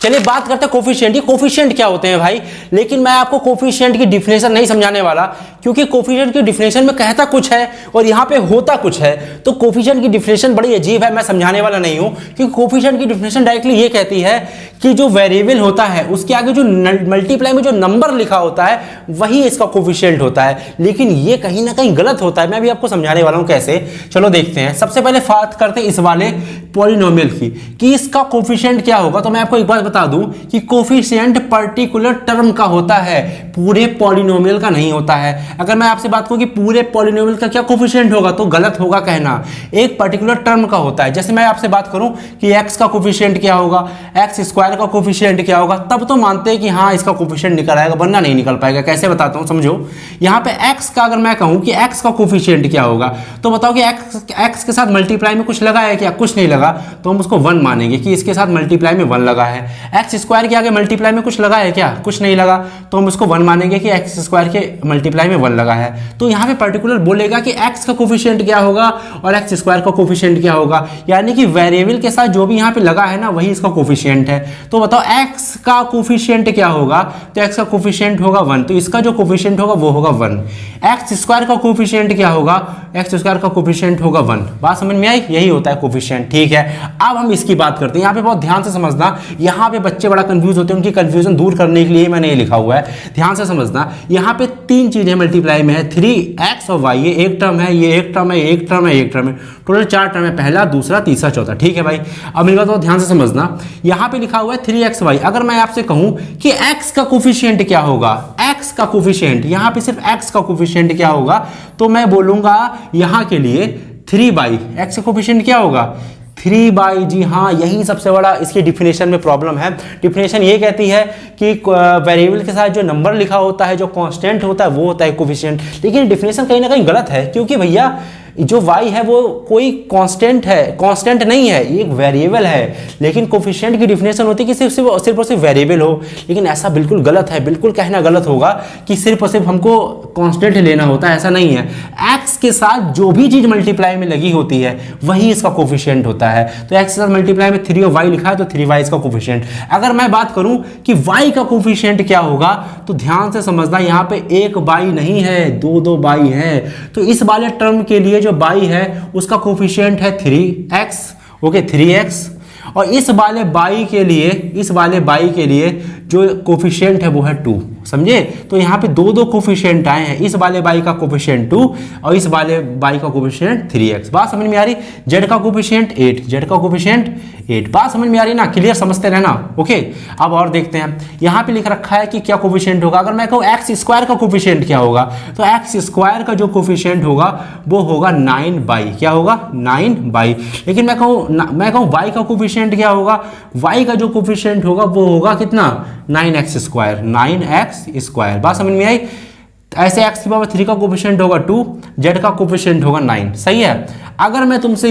Speaker 1: चलिए बात करते हैं कोफिशिएंट। ये कोफिशिएंट क्या होते हैं भाई, लेकिन मैं आपको कोफिशिएंट की डिफिनेशन नहीं समझाने वाला, क्योंकि कोफिशिएंट की डिफिनेशन में कहता कुछ है और यहाँ पे होता कुछ है। तो कोफिशिएंट की डिफिनेशन बड़ी अजीब है, मैं समझाने वाला नहीं हूँ, क्योंकि कोफिशिएंट की डिफिनेशन डायरेक्टली ये कहती है कि जो वेरिएबल होता है उसके आगे जो मल्टीप्लाई में जो नंबर लिखा होता है वही इसका कोफिशिएंट होता है। लेकिन ये कहीं ना कहीं गलत होता है, मैं भी आपको समझाने वाला हूँ कैसे। चलो देखते हैं। सबसे पहले बात करते हैं इस वाले पॉलिनोमियल की कि इसका कोफिशिएंट क्या होगा। तो मैं आपको एक बात बता दूं कि कोफिशिएंट पर्टिकुलर टर्म का होता है, पूरे पॉलिनोमियल का नहीं होता है। अगर मैं आपसे बात करूं कि पूरे पॉलिनोमियल का क्या कोफिशिएंट होगा, तो गलत होगा कहना, एक पर्टिकुलर टर्म का होता है। जैसे मैं आपसे बात करूं कि x का कोफिशिएंट क्या होगा, x स्क्वायर का कोफिशिएंट क्या होगा, तब तो मानते हैं कि हाँ इसका कोफिशिएंट निकल आएगा, वरना नहीं निकल पाएगा। कैसे बताता हूं, समझो। यहाँ पे x का अगर मैं कहूं कि x का कोफिशिएंट क्या होगा, तो बताओ कि x के साथ मल्टीप्लाई में कुछ लगा है क्या, कुछ नहीं लगा, तो हम उसको 1 मानेंगे कि इसके साथ मल्टीप्लाई में 1 लगा है। x स्क्वायर के आगे मल्टीप्लाई में कुछ कुछ लगा है क्या? कुछ नहीं लगा, तो हम उसको 1 मानेंगे कि एक्स स्क्वायर के मल्टीप्लाई में 1 लगा है। तो यहाँ पे पर्टिकुलर बोलेगा कि एक्स का कोफिशिएंट क्या होगा और एक्स स्क्वायर का कोफिशिएंट क्या होगा, यानी कि वेरिएबल के साथ जो भी यहाँ पे लगा है ना वही इसका कोफिशिएंट है। तो बताओ एक्स का कोफिशिएंट क्या होगा? तो एक्स का कोफिशिएंट होगा 1, तो इसका जो कोफिशिएंट होगा वो होगा 1। एक्स स्क्वायर का कोफिशिएंट क्या होगा? एक्स स्क्वायर का कोफिशिएंट होगा 1। बात समझ में आई? यही होता है कोफिशिएंट। ठीक है, अब हम इसकी बात करते हैं। यहाँ पे बहुत ध्यान से समझना, यहाँ पे बच्चे बड़ा कंफ्यूज होते हैं, उनकी कंफ्यूजन दूर करने के लिए मैंने ये लिखा हुआ है। ध्यान से समझना, यहाँ पे 3 चीजें मल्टीप्लाई में है, 3x और y। ये एक टर्म है, ये एक टर्म है, एक टर्म है, एक टर्म है, टोटल 4 टर्म है, पहला, दूसरा, तीसरा, चौथा। ठीक है भाई, अब मेरी बात को ध्यान से समझना। यहाँ पे लिखा हुआ है 3xy। अगर मैं आपसे कहूं कि x का कोफिशिएंट क्या होगा, x का कोफिशिएंट, यहाँ पे सिर्फ x का कोफिशिएंट क्या होगा, तो मैं बोलूंगा यहाँ के लिए 3/, x का कोफिशिएंट क्या होगा? 3/। जी हाँ, यही सबसे बड़ा इसकी डिफिनेशन में प्रॉब्लम है। डिफिनेशन ये कहती है कि वेरिएबल के साथ जो नंबर लिखा होता है, जो कांस्टेंट होता है, वो होता है कोफिशिएंट। लेकिन डिफिनेशन कहीं ना कहीं गलत है, क्योंकि भैया जो y है वो कोई कांस्टेंट है, कांस्टेंट नहीं है, ये एक वेरिएबल है। लेकिन कोफिशिएंट की डिफिनेशन होती है कि सिर्फ और सिर्फ वेरिएबल हो, लेकिन ऐसा बिल्कुल गलत है। बिल्कुल कहना गलत होगा कि सिर्फ और सिर्फ हमको कांस्टेंट लेना होता है, ऐसा नहीं है। x के साथ जो भी चीज मल्टीप्लाई में लगी होती है वही इसका कोफिशिएंट होता है। तो x के साथ मल्टीप्लाई में 3 और y लिखा है, तो 3y इसका कोफिशिएंट। अगर मैं बात करूं कि y का कोफिशिएंट क्या होगा, तो ध्यान से समझना, यहाँ पे 1/, नहीं है 2/, है। तो इस वाले टर्म के लिए जो y है उसका कोफिशिएंट है 3x, ओके 3x। और इस वाले y के लिए जो कोफिशिएंट है वो है 2, समझे? तो यहाँ पे 2 कोफिशिएंट आए हैं, इस वाले y का कोफिशिएंट 2 और इस वाले y का कोफिशिएंट 3x। बात समझ में आ रही? z का कोफिशिएंट 8, z का कोफिशिएंट 8। बात समझ में आ रही ना? क्लियर समझते रहना। ओके, अब और देखते हैं। यहाँ पे लिख रखा है कि क्या कोफिशिएंट होगा। अगर मैं कहूँ एक्स स्क्वायर का कोफिशिएंट क्या होगा, तो एक्स स्क्वायर का जो कोफिशिएंट होगा वो होगा 9/। क्या होगा? 9/। लेकिन मैं कहूँ y का कोफिशिएंट क्या होगा, y का जो कोफिशिएंट होगा वो होगा कितना? 9x square, 9x square. बात समझ में आई? ऐसे x की पावर 3 का कोफिशिएंट होगा 2, z का कोफिशिएंट होगा 9। सही है। अगर मैं तुमसे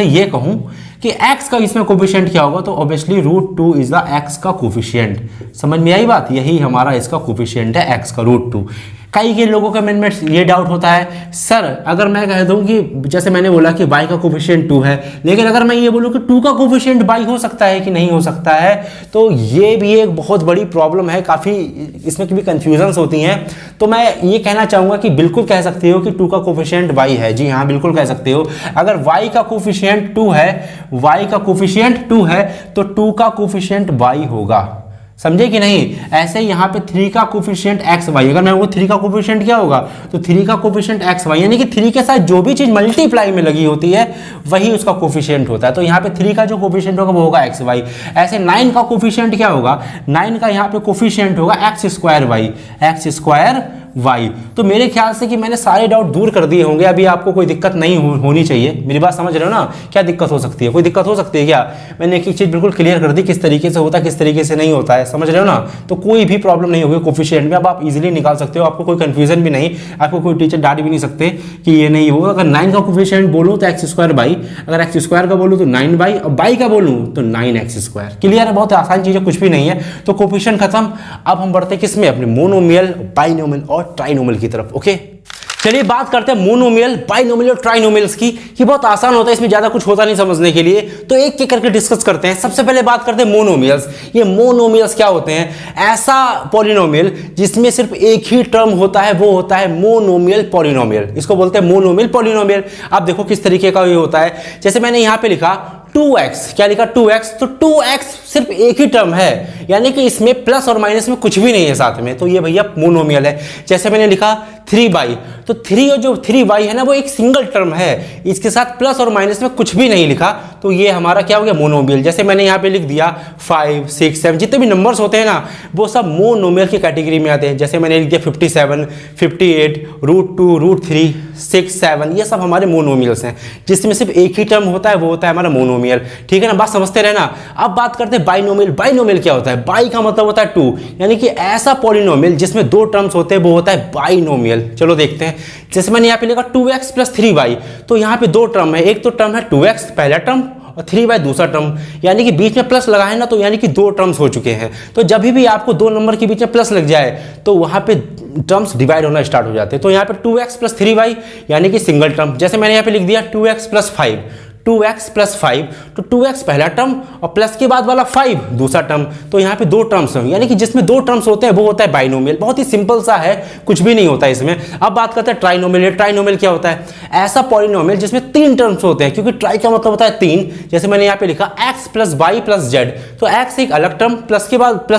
Speaker 1: ये कहूं कि x का इसमें कोफिशिएंट क्या होगा, तो ऑब्वियसली √2 इज द x का कोफिशिएंट। समझ में आई बात? यही हमारा इसका कोफिशिएंट है, x का √2। कई के लोगों का मन में ये डाउट होता है, सर अगर मैं कह दूं कि जैसे मैंने बोला कि y का कोफिशिएंट 2 है, लेकिन अगर मैं ये बोलूं कि 2 का कोफिशिएंट y हो सकता है कि नहीं हो सकता है, तो ये भी एक बहुत बड़ी प्रॉब्लम है। काफ़ी इसमें भी कंफ्यूजन्स होती हैं। तो मैं ये कहना चाहूँगा कि बिल्कुल कह सकते हो कि 2 का कोफिशिएंट y है। जी हाँ, बिल्कुल कह सकते हो। अगर y का कोफिशिएंट 2 है, तो 2 का कोफिशिएंट y होगा। समझे कि नहीं? ऐसे यहाँ पे 3 का कोफिशिएंट xy, अगर मैं वो 3 का कोफिशिएंट क्या होगा, तो 3 का कोफिशिएंट xy, यानी कि 3 के साथ जो भी चीज मल्टीप्लाई में लगी होती है वही उसका कोफिशिएंट होता है। तो यहाँ पे 3 का जो कोफिशिएंट होगा वो होगा xy। ऐसे 9 का कोफिशिएंट क्या होगा, 9 का यहाँ पे कोफिशिएंट होगा x स्क्वायर y। तो मेरे ख्याल से कि मैंने सारे डाउट दूर कर दिए होंगे। अभी आपको कोई दिक्कत नहीं होनी चाहिए। मेरी बात समझ रहे हो ना? क्या दिक्कत हो सकती है? कोई दिक्कत हो सकती है क्या? मैंने एक चीज़ बिल्कुल क्लियर कर दी, किस तरीके से होता है, किस तरीके से नहीं होता है। समझ रहे हो ना? तो कोई भी प्रॉब्लम नहीं होगी कोफिशिएंट में। अब आप इजीली निकाल सकते हो, आपको कोई कंफ्यूजन भी नहीं, आपको कोई टीचर डांट भी नहीं सकते कि ये नहीं होगा। अगर 9 का कोफिशिएंट बोलूँ तो x स्क्वायर बाई, अगर x स्क्वायर का बोलूँ तो 9/, और बाई का बोलूँ तो 9x स्क्वायर। क्लियर है? बहुत आसान चीज़ है, कुछ भी नहीं है। तो कोफिशिएंट खत्म। अब हम बढ़ते किस में? अपने मोनोमियल, बाइनोमियल और ट्राइनोमियल की तरफ। ओके, चलिए बात करते हैं मोनोमियल, बाइनोमियल और ट्राइनोमियल्स की। ये बहुत आसान होता है, इसमें ज्यादा कुछ होता नहीं समझने के लिए। तो एक एक करके डिस्कस करते हैं। सबसे पहले बात करते हैं मोनोमियल्स। ये मोनोमियल्स क्या होते हैं? ऐसा पॉलिनोमियल जिसमें सिर्फ एक ही टर्म होता है, वो होता है मोनोमियल पॉलिनोमियल। इसको बोलते हैं मोनोमियल पॉलिनोमियल। आप देखो किस तरीके का ये होता है। जैसे मैंने यहां पे लिखा 2x, क्या लिखा? 2x। तो 2x सिर्फ एक ही टर्म है, यानी कि इसमें प्लस और माइनस में कुछ भी नहीं है साथ में, तो ये भैया मोनोमियल है। जैसे मैंने लिखा 3y, तो 3 और जो 3y है ना वो एक सिंगल टर्म है, इसके साथ प्लस और माइनस में कुछ भी नहीं लिखा, तो ये हमारा क्या हो गया? मोनोमियल। जैसे मैंने यहाँ पे लिख दिया 5, 6, 7, जितने भी नंबर्स होते हैं ना वो सब मोनोमियल की कैटेगरी में आते हैं। जैसे मैंने लिख दिया 57, 58, √2, √3, 6, 7, ये सब हमारे मोनोमियल्स हैं, जिसमें सिर्फ एक ही टर्म होता है, वो होता है हमारा मोनोमियल। ठीक है ना? बात समझते रहना। अब बात करते हैं बाइनोमियल। बाइनोमियल क्या होता है? बाई का मतलब होता है 2, यानी कि ऐसा पॉलिनोमियल जिसमें 2 टर्म्स होते हैं वो होता है बाइनोमियल। चलो देखते हैं। जैसे मैंने यहाँ पे लिखा 2x + 3y, तो यहाँ पे 2 टर्म है। एक तो टर्म है 2x पहला टर्म, और 3y दूसरा टर्म, यानी कि बीच में प्लस लगा है ना, तो यानी कि 2 टर्म्स हो चुके हैं। तो जब भी आपको 2 नंबर के बीच में प्लस लग जाए तो वहां पे टर्म्स डिवाइड होना स्टार्ट हो जाते हैं। तो यहाँ पे 2x प्लस 3y यानी कि सिंगल टर्म, जैसे मैंने यहाँ पे लिख दिया 2x प्लस 5, 2x प्लस 5, तो 2x पहला टर्म और प्लस के बाद वाला 5 दूसरा टर्म, तो यहाँ पे 2 टर्म्स हैं, यानी कि जिसमें 2 टर्म्स होते हैं वो होता है बाइनोमियल। बहुत ही सिंपल सा है, कुछ भी नहीं होता इसमें। अब बात करते हैं ट्राइनोमियल। ट्राइनोमियल क्या होता है? ऐसा पॉलिनोमियल जिसमें 3 टर्म्स होते हैं, क्योंकि ट्राई का मतलब होता है 3। जैसे मैंने यहाँ पे लिखा x plus y plus z, तो x एक अलग टर्म, प्लस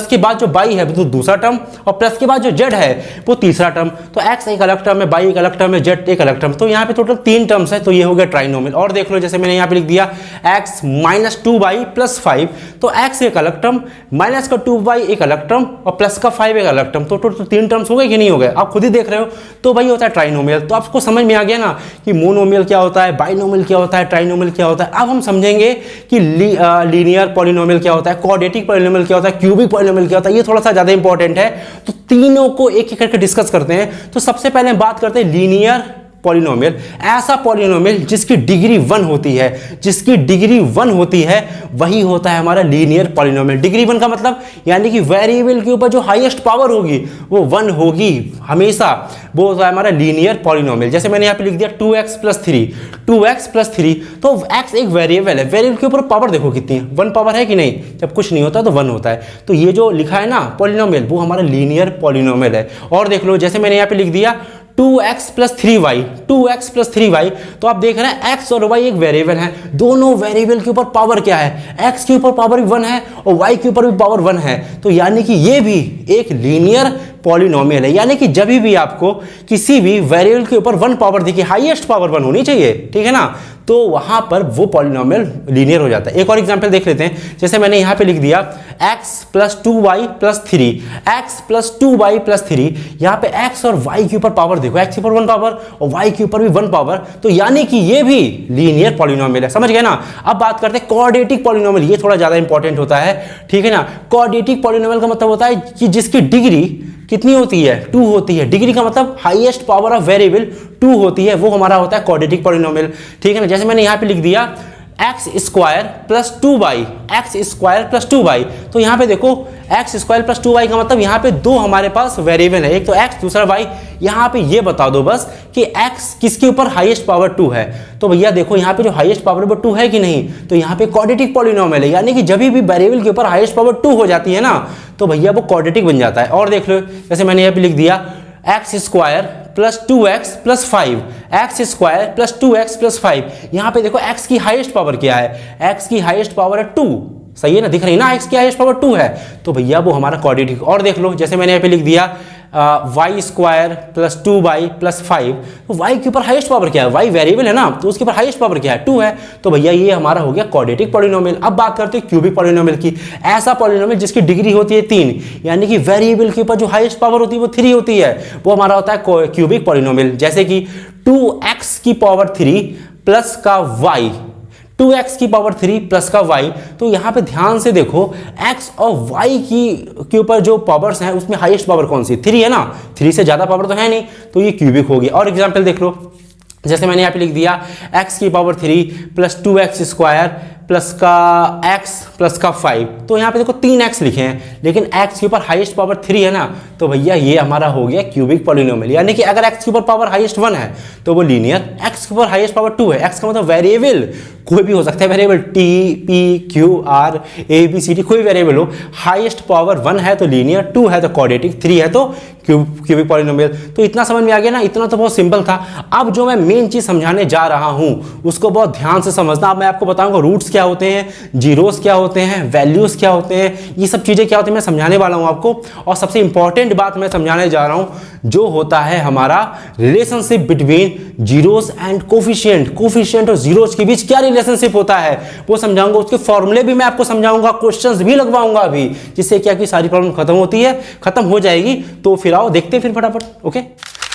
Speaker 1: के बाद जो y है वो दूसरा टर्म, और प्लस के बाद जो z है वो तीसरा टर्म। तो x एक अलग टर्म है, y एक अलग टर्म है, z एक अलग टर्म, तो यहाँ पे टोटल 3 टर्म्स है, तो ये हो गया ट्राइनोमियल। और देख लो, जैसे मैंने यहाँ पे लिख दिया x माइनस 2y प्लस 5, तो x एक अलग टर्म, माइनस का 2y एक अलग टर्म और प्लस का 5 एक अलग टर्म, तो टोटल 3 टर्म्स हो गए कि नहीं हो गए? आप खुद ही देख रहे हो, तो वही होता है ट्राइनोमियल। तो आपको समझ में आ गया ना कि मोनोमियल क्या होता है, बाइनोमियल क्या होता है, ट्राइनोमियल क्या होता है। अब हम समझेंगे कि लीनियर पॉलिनोमियल क्या होता है, क्वाड्रेटिक पॉलिनोमियल क्या होता है, क्यूबिक पॉलिनोमियल क्या होता है। ये थोड़ा सा ज्यादा इंपॉर्टेंट है, तो तीनों को एक एक करके डिस्कस करते हैं। तो सबसे पहले हम बात करते हैं लीनियर पॉलिनोमियल। ऐसा पॉलिनोमियल जिसकी डिग्री 1 होती है, जिसकी डिग्री 1 होती है वही होता है हमारा लीनियर पॉलिनोमियल। डिग्री 1 का मतलब यानी कि वेरिएबल के ऊपर जो हाईएस्ट पावर होगी वो 1 होगी हमेशा, वो होता है हमारा लीनियर पॉलिनोमियल। जैसे मैंने यहाँ पे लिख दिया 2x प्लस 3, 2x प्लस 3, तो x एक वेरिएबल है, वेरिएबल के ऊपर पावर देखो कितनी है, 1 पावर है कि नहीं? जब कुछ नहीं होता तो 1 होता है। तो ये जो लिखा है ना पॉलिनोमियल, वो हमारा लीनियर पॉलिनोमियल है। और देख लो, जैसे मैंने यहाँ पे लिख दिया 2x plus 3y, 2x plus 3y, तो आप देख रहे हैं x और y एक वेरिएबल है, दोनों वेरिएबल के ऊपर पावर क्या है? x के ऊपर पावर भी 1 है और y के ऊपर भी पावर 1 है, तो यानी कि ये भी एक लीनियर पॉलिनोमियल है। यानी कि जब भी आपको किसी भी वेरिएबल के ऊपर 1 पावर दिखे, हाईएस्ट पावर 1 होनी चाहिए, ठीक है ना, तो वहां पर वो पॉलिनोमियल लीनियर हो जाता है। एक और एग्जांपल देख लेते हैं, जैसे मैंने यहां पे लिख दिया x plus 2y plus 3, x plus 2y plus 3, यहां पे x और y के ऊपर पावर देखो, x के ऊपर 1 पावर और y के ऊपर भी 1 पावर, तो यानी कि ये भी लीनियर पॉलिनोमियल है। समझ गए ना? अब बात करते हैं क्वाड्रेटिक पॉलिनोमियल, ये थोड़ा ज्यादा इंपॉर्टेंट होता है, ठीक है ना। क्वाड्रेटिक पॉलिनोमियल का मतलब होता है कि जिसकी डिग्री कितनी होती है? 2 होती है। डिग्री का मतलब हाईएस्ट पावर ऑफ वेरिएबल 2 होती है, वो हमारा होता है क्वाड्रेटिक पॉलिनोमियल, ठीक है ना। जैसे मैंने यहाँ पे लिख दिया x square plus 2y, x square plus 2y, तो यहाँ पे देखो एक्स स्क्वायर प्लस 2y का मतलब यहाँ पे 2 हमारे पास वेरिएबल है, एक तो x दूसरा y। यहाँ पे ये बता दो बस कि x किसके ऊपर हाईएस्ट पावर 2 है, तो भैया देखो यहाँ पे जो हाईएस्ट पावर वो 2 है कि नहीं, तो यहाँ पे क्वाड्रेटिक पॉलिनोमियल है, यानी कि जब भी वेरिएबल के ऊपर हाईएस्ट पावर 2 हो जाती है ना, तो भैया वो क्वाड्रेटिक बन जाता है। और देख लो, जैसे मैंने यहाँ पे लिख दिया x square plus 2x plus 5, x square plus 2x plus 5, यहाँ पे देखो x की हाईएस्ट पावर क्या है? x की हाईएस्ट पावर है 2, सही है ना, दिख रही ना, x की हाईएस्ट पावर 2 है, तो भैया वो हमारा क्वाड्रेटिक। और देख लो, जैसे मैंने यहाँ पे लिख दिया y square plus 2y plus 5, तो y के ऊपर हाईएस्ट पावर क्या है? y वेरिएबल है ना, तो उसके ऊपर हाईएस्ट पावर क्या है? 2 है, तो भैया ये हमारा हो गया क्वाड्रेटिक पॉलिनोमियल। अब बात करते हैं क्यूबिक पॉलिनोमियल की। ऐसा पॉलिनोमियल जिसकी डिग्री होती है 3, यानी कि वेरिएबल के ऊपर जो हाईएस्ट पावर होती है वो 3 होती है, वो हमारा होता है क्यूबिक पॉलिनोमियल। जैसे कि 2x की पावर 3 प्लस का y, 2x की पावर 3 प्लस का y, तो यहाँ पे ध्यान से देखो x और y के ऊपर जो पावर्स हैं उसमें हाईएस्ट पावर कौन सी? 3 है ना, 3 से ज़्यादा पावर तो है नहीं, तो ये क्यूबिक होगी। और एग्जांपल देख लो, जैसे मैंने यहाँ पे लिख दिया x की power 3 plus 2x square plus का x प्लस का 5, तो यहाँ पे देखो 3x लिखे हैं, लेकिन x के ऊपर हाईएस्ट पावर 3 है ना, तो भैया ये हमारा हो गया क्यूबिक पॉलिनोमियल। यानी कि अगर x के ऊपर पावर हाईएस्ट 1 है तो वो लीनियर, x के ऊपर हाईएस्ट पावर 2 है, x का मतलब वेरिएबल कोई भी हो सकता है, variable t p q r a b c d कोई वेरिएबल हो, हाईएस्ट पावर 1 है तो लीनियर, 2 है तो क्वाड्रेटिक, 3 है तो क्यूबिक पॉलिनोमियल। तो इतना समझ में आ गया ना, इतना तो बहुत सिंपल था। अब जो मैं मेन चीज समझाने जा रहा हूं उसको बहुत ध्यान से समझना। अब मैं आपको बताऊंगा रूट्स क्या होते हैं, जीरोस क्या होते हैं, वैल्यूज क्या होते हैं, ये सब चीजें क्या होती हैं मैं समझाने वाला हूं आपको। और सबसे इंपॉर्टेंट बात मैं समझाने जा रहा हूं जो होता है हमारा relationship between zeros and coefficient. Coefficient और जीरोस के बीच क्या रिलेशनशिप होता है वो समझाऊंगा, उसके फॉर्मूले भी मैं आपको समझाऊंगा, क्वेश्चंस भी लगवाऊंगा अभी, जिससे क्या कि सारी प्रॉब्लम खत्म होती है, खत्म हो जाएगी। तो फिर आओ देखते हैं फिर फटाफट। ओके,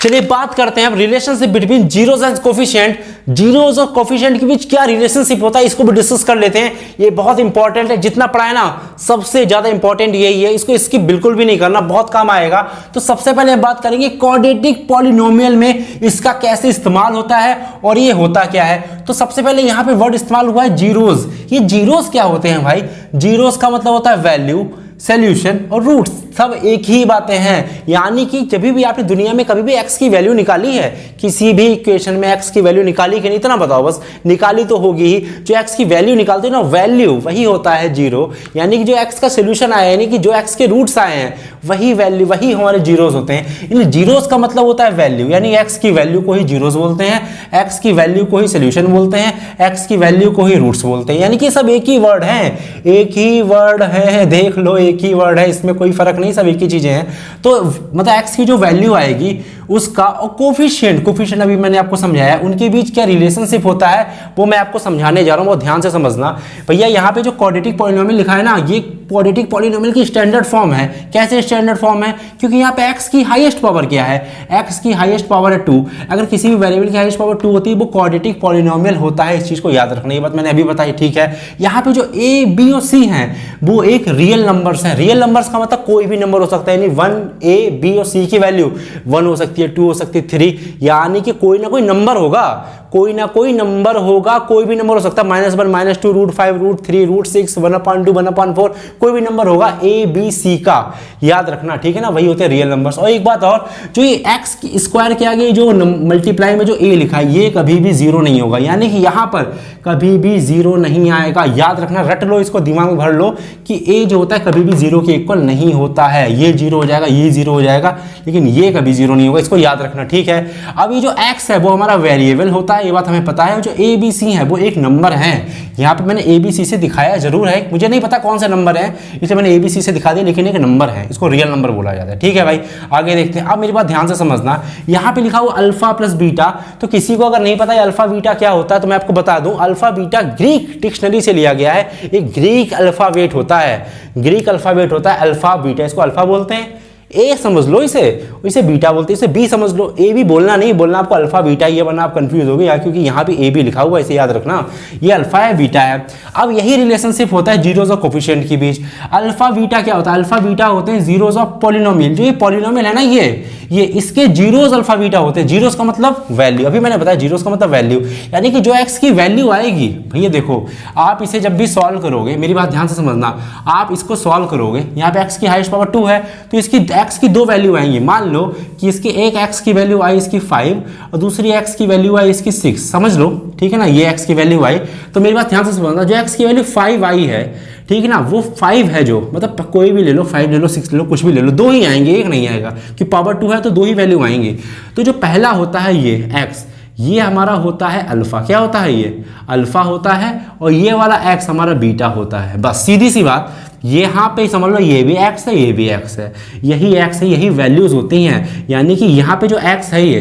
Speaker 1: चलिए बात करते हैं अब relationship between zeros and coefficient. Zeros और कोफिशिएंट के बीच क्या रिलेशनशिप होता है इसको भी डिस्कस कर लेते हैं। ये बहुत इंपॉर्टेंट है, जितना पढ़ा है ना सबसे ज्यादा इंपॉर्टेंट यही है, इसको स्किप बिल्कुल भी नहीं करना, बहुत काम आएगा। तो सबसे पहले हम बात करेंगे क्वाड्रेटिक पॉलिनोमियल में इसका कैसे इस्तेमाल होता है और ये होता क्या है। तो सबसे पहले यहाँ पे वर्ड इस्तेमाल हुआ है जीरोस। ये जीरोस क्या होते हैं भाई? जीरोस का मतलब होता है वैल्यू, सॉल्यूशन और रूट्स, सब एक ही बातें हैं। यानी कि जब भी आपने दुनिया में कभी भी x की वैल्यू निकाली है, किसी भी इक्वेशन में x की वैल्यू निकाली कि नहीं, इतना बताओ बस, निकाली तो होगी ही। जो x की वैल्यू निकालते हैं ना, वैल्यू वही होता है जीरो। यानी कि जो x का सोल्यूशन आया है, यानी कि जो x के रूट्स आए हैं वही वैल्यू, वही हमारे जीरोस होते हैं। इन जीरोस का मतलब होता है वैल्यू, यानी x की वैल्यू को ही जीरोस बोलते हैं, x की वैल्यू को ही सोल्यूशन बोलते हैं, x की वैल्यू को ही रूट्स बोलते हैं। यानी कि सब एक ही वर्ड है, एक ही वर्ड है, देख लो एक ही वर्ड है, इसमें कोई फर्क नहीं, सब एक ही चीजें हैं। तो मतलब x की जो वैल्यू आएगी उसका और कोफिशिएंट अभी मैंने आपको समझाया, उनके बीच क्या रिलेशनशिप होता है वो मैं आपको समझाने जा रहा हूं, बहुत ध्यान से समझना भैया। यहाँ पे जो क्वाड्रेटिक पॉलिनोमियल लिखा है ना, ये क्वाड्रेटिक पॉलिनोमियल की स्टैंडर्ड फॉर्म है। कैसे स्टैंडर्ड फॉर्म है? क्योंकि यहाँ पे x की हाईएस्ट पावर क्या है? x की हाईएस्ट पावर है 2। अगर किसी भी वेरिएबल की हाईएस्ट पावर 2 होती है वो क्वाड्रेटिक पॉलिनोमियल होता है, इस चीज को याद रखना। ये बात मैंने अभी बताई, ठीक है। यहाँ पे जो a, b और c हैं वो एक रियल नंबर्स हैं। रियल नंबर्स का मतलब कोई भी नंबर हो सकता है, यानी 1 a, b और c की वैल्यू 1 हो सकती है, 2 हो सकती है, 3, यानी कि कोई ना कोई नंबर होगा, कोई ना कोई नंबर होगा, कोई भी नंबर हो सकता है, -1, -2, √5, √3, √6, 1/2, 1/4, कोई भी नंबर होगा a, b, c का, याद रखना, ठीक है ना, वही होते हैं रियल नंबर्स। और एक बात और, जो ये एक्स स्क्वायर के आगे जो मल्टीप्लाई में जो a लिखा है ये कभी भी जीरो नहीं होगा, यानी कि यहाँ पर कभी भी जीरो नहीं आएगा, याद रखना, रट लो इसको, दिमाग में भर लो कि a जो होता है कभी भी जीरो के इक्वल नहीं होता है। ये जीरो हो जाएगा, ये जीरो हो जाएगा, लेकिन ये कभी जीरो नहीं होगा, इसको याद रखना, ठीक है। अब ये जो x है वो हमारा वेरिएबल होता है, ये बात हमें पता है। जो a, b, c है वो एक नंबर है। यहाँ पे मैंने a, b, c से दिखाया जरूर है, मुझे नहीं पता कौन सा नंबर है इसलिए मैंने a, b, c से दिखा दिया, लेकिन एक नंबर है, इसको रियल नंबर बोला जाता है, ठीक है भाई। आगे देखते हैं। अब मेरी बात ध्यान से समझना, यहाँ पे लिखा हुआ अल्फा प्लस बीटा, तो किसी को अगर नहीं पता है अल्फा बीटा क्या होता है तो मैं आपको बता दूं, अल्फा बीटा ग्रीक डिक्शनरी से लिया गया है। एक ग्रीक अल्फाबेट होता है, ग्रीक अल्फाबेट होता है अल्फा बीटा, इसको अल्फा बोलते हैं। ए समझ लो इसे बीटा बोलते हैं, इसे बी समझ लो। ए भी बोलना नहीं, बोलना आपको अल्फा बीटा, ये वरना आप कंफ्यूज हो गए यार, क्योंकि यहाँ पे ए भी लिखा हुआ है, इसे याद रखना, ये अल्फा है, बीटा है। अब यही रिलेशनशिप होता है जीरोस और कोफिशिएंट के बीच। अल्फा बीटा क्या होता है? अल्फा बीटा होते हैं जीरोस ऑफ पॉलिनोमियल। जो ये पॉलिनोमियल है ना, ये इसके जीरोस अल्फा बीटा होते हैं। जीरोस का मतलब वैल्यू, अभी मैंने बताया जीरोस का मतलब वैल्यू, यानी कि जो एक्स की वैल्यू आएगी भैया, देखो आप इसे जब भी सॉल्व करोगे, मेरी बात ध्यान से समझना, आप इसको सॉल्व करोगे, यहाँ पे एक्स की हाईएस्ट पावर 2 है तो इसकी एक्स की दो वैल्यू आएंगी। मान लो कि इसकी एक एक्स की वैल्यू आई इसकी 5 और दूसरी एक्स की वैल्यू आई इसकी 6, समझ लो, ठीक है ना। ये एक्स की वैल्यू आई, तो मेरी बात ध्यान से समझना, जो एक्स की वैल्यू 5 आई है, ठीक है ना, वो 5 है, जो मतलब कोई भी ले लो, 5 ले लो, 6 ले लो, कुछ भी ले लो, दो ही आएंगे, एक नहीं आएगा, कि पावर 2 है तो दो ही वैल्यू आएंगी। तो जो पहला होता है ये एक्स, ये हमारा होता है अल्फा, क्या होता है ये अल्फा होता है, और ये वाला एक्स हमारा बीटा होता है। बस सीधी सी बात, यहाँ पे समझ लो ये भी एक्स है, ये भी एक्स है, यही एक्स है, यही वैल्यूज होती हैं। यानी कि यहाँ पे जो एक्स है ये,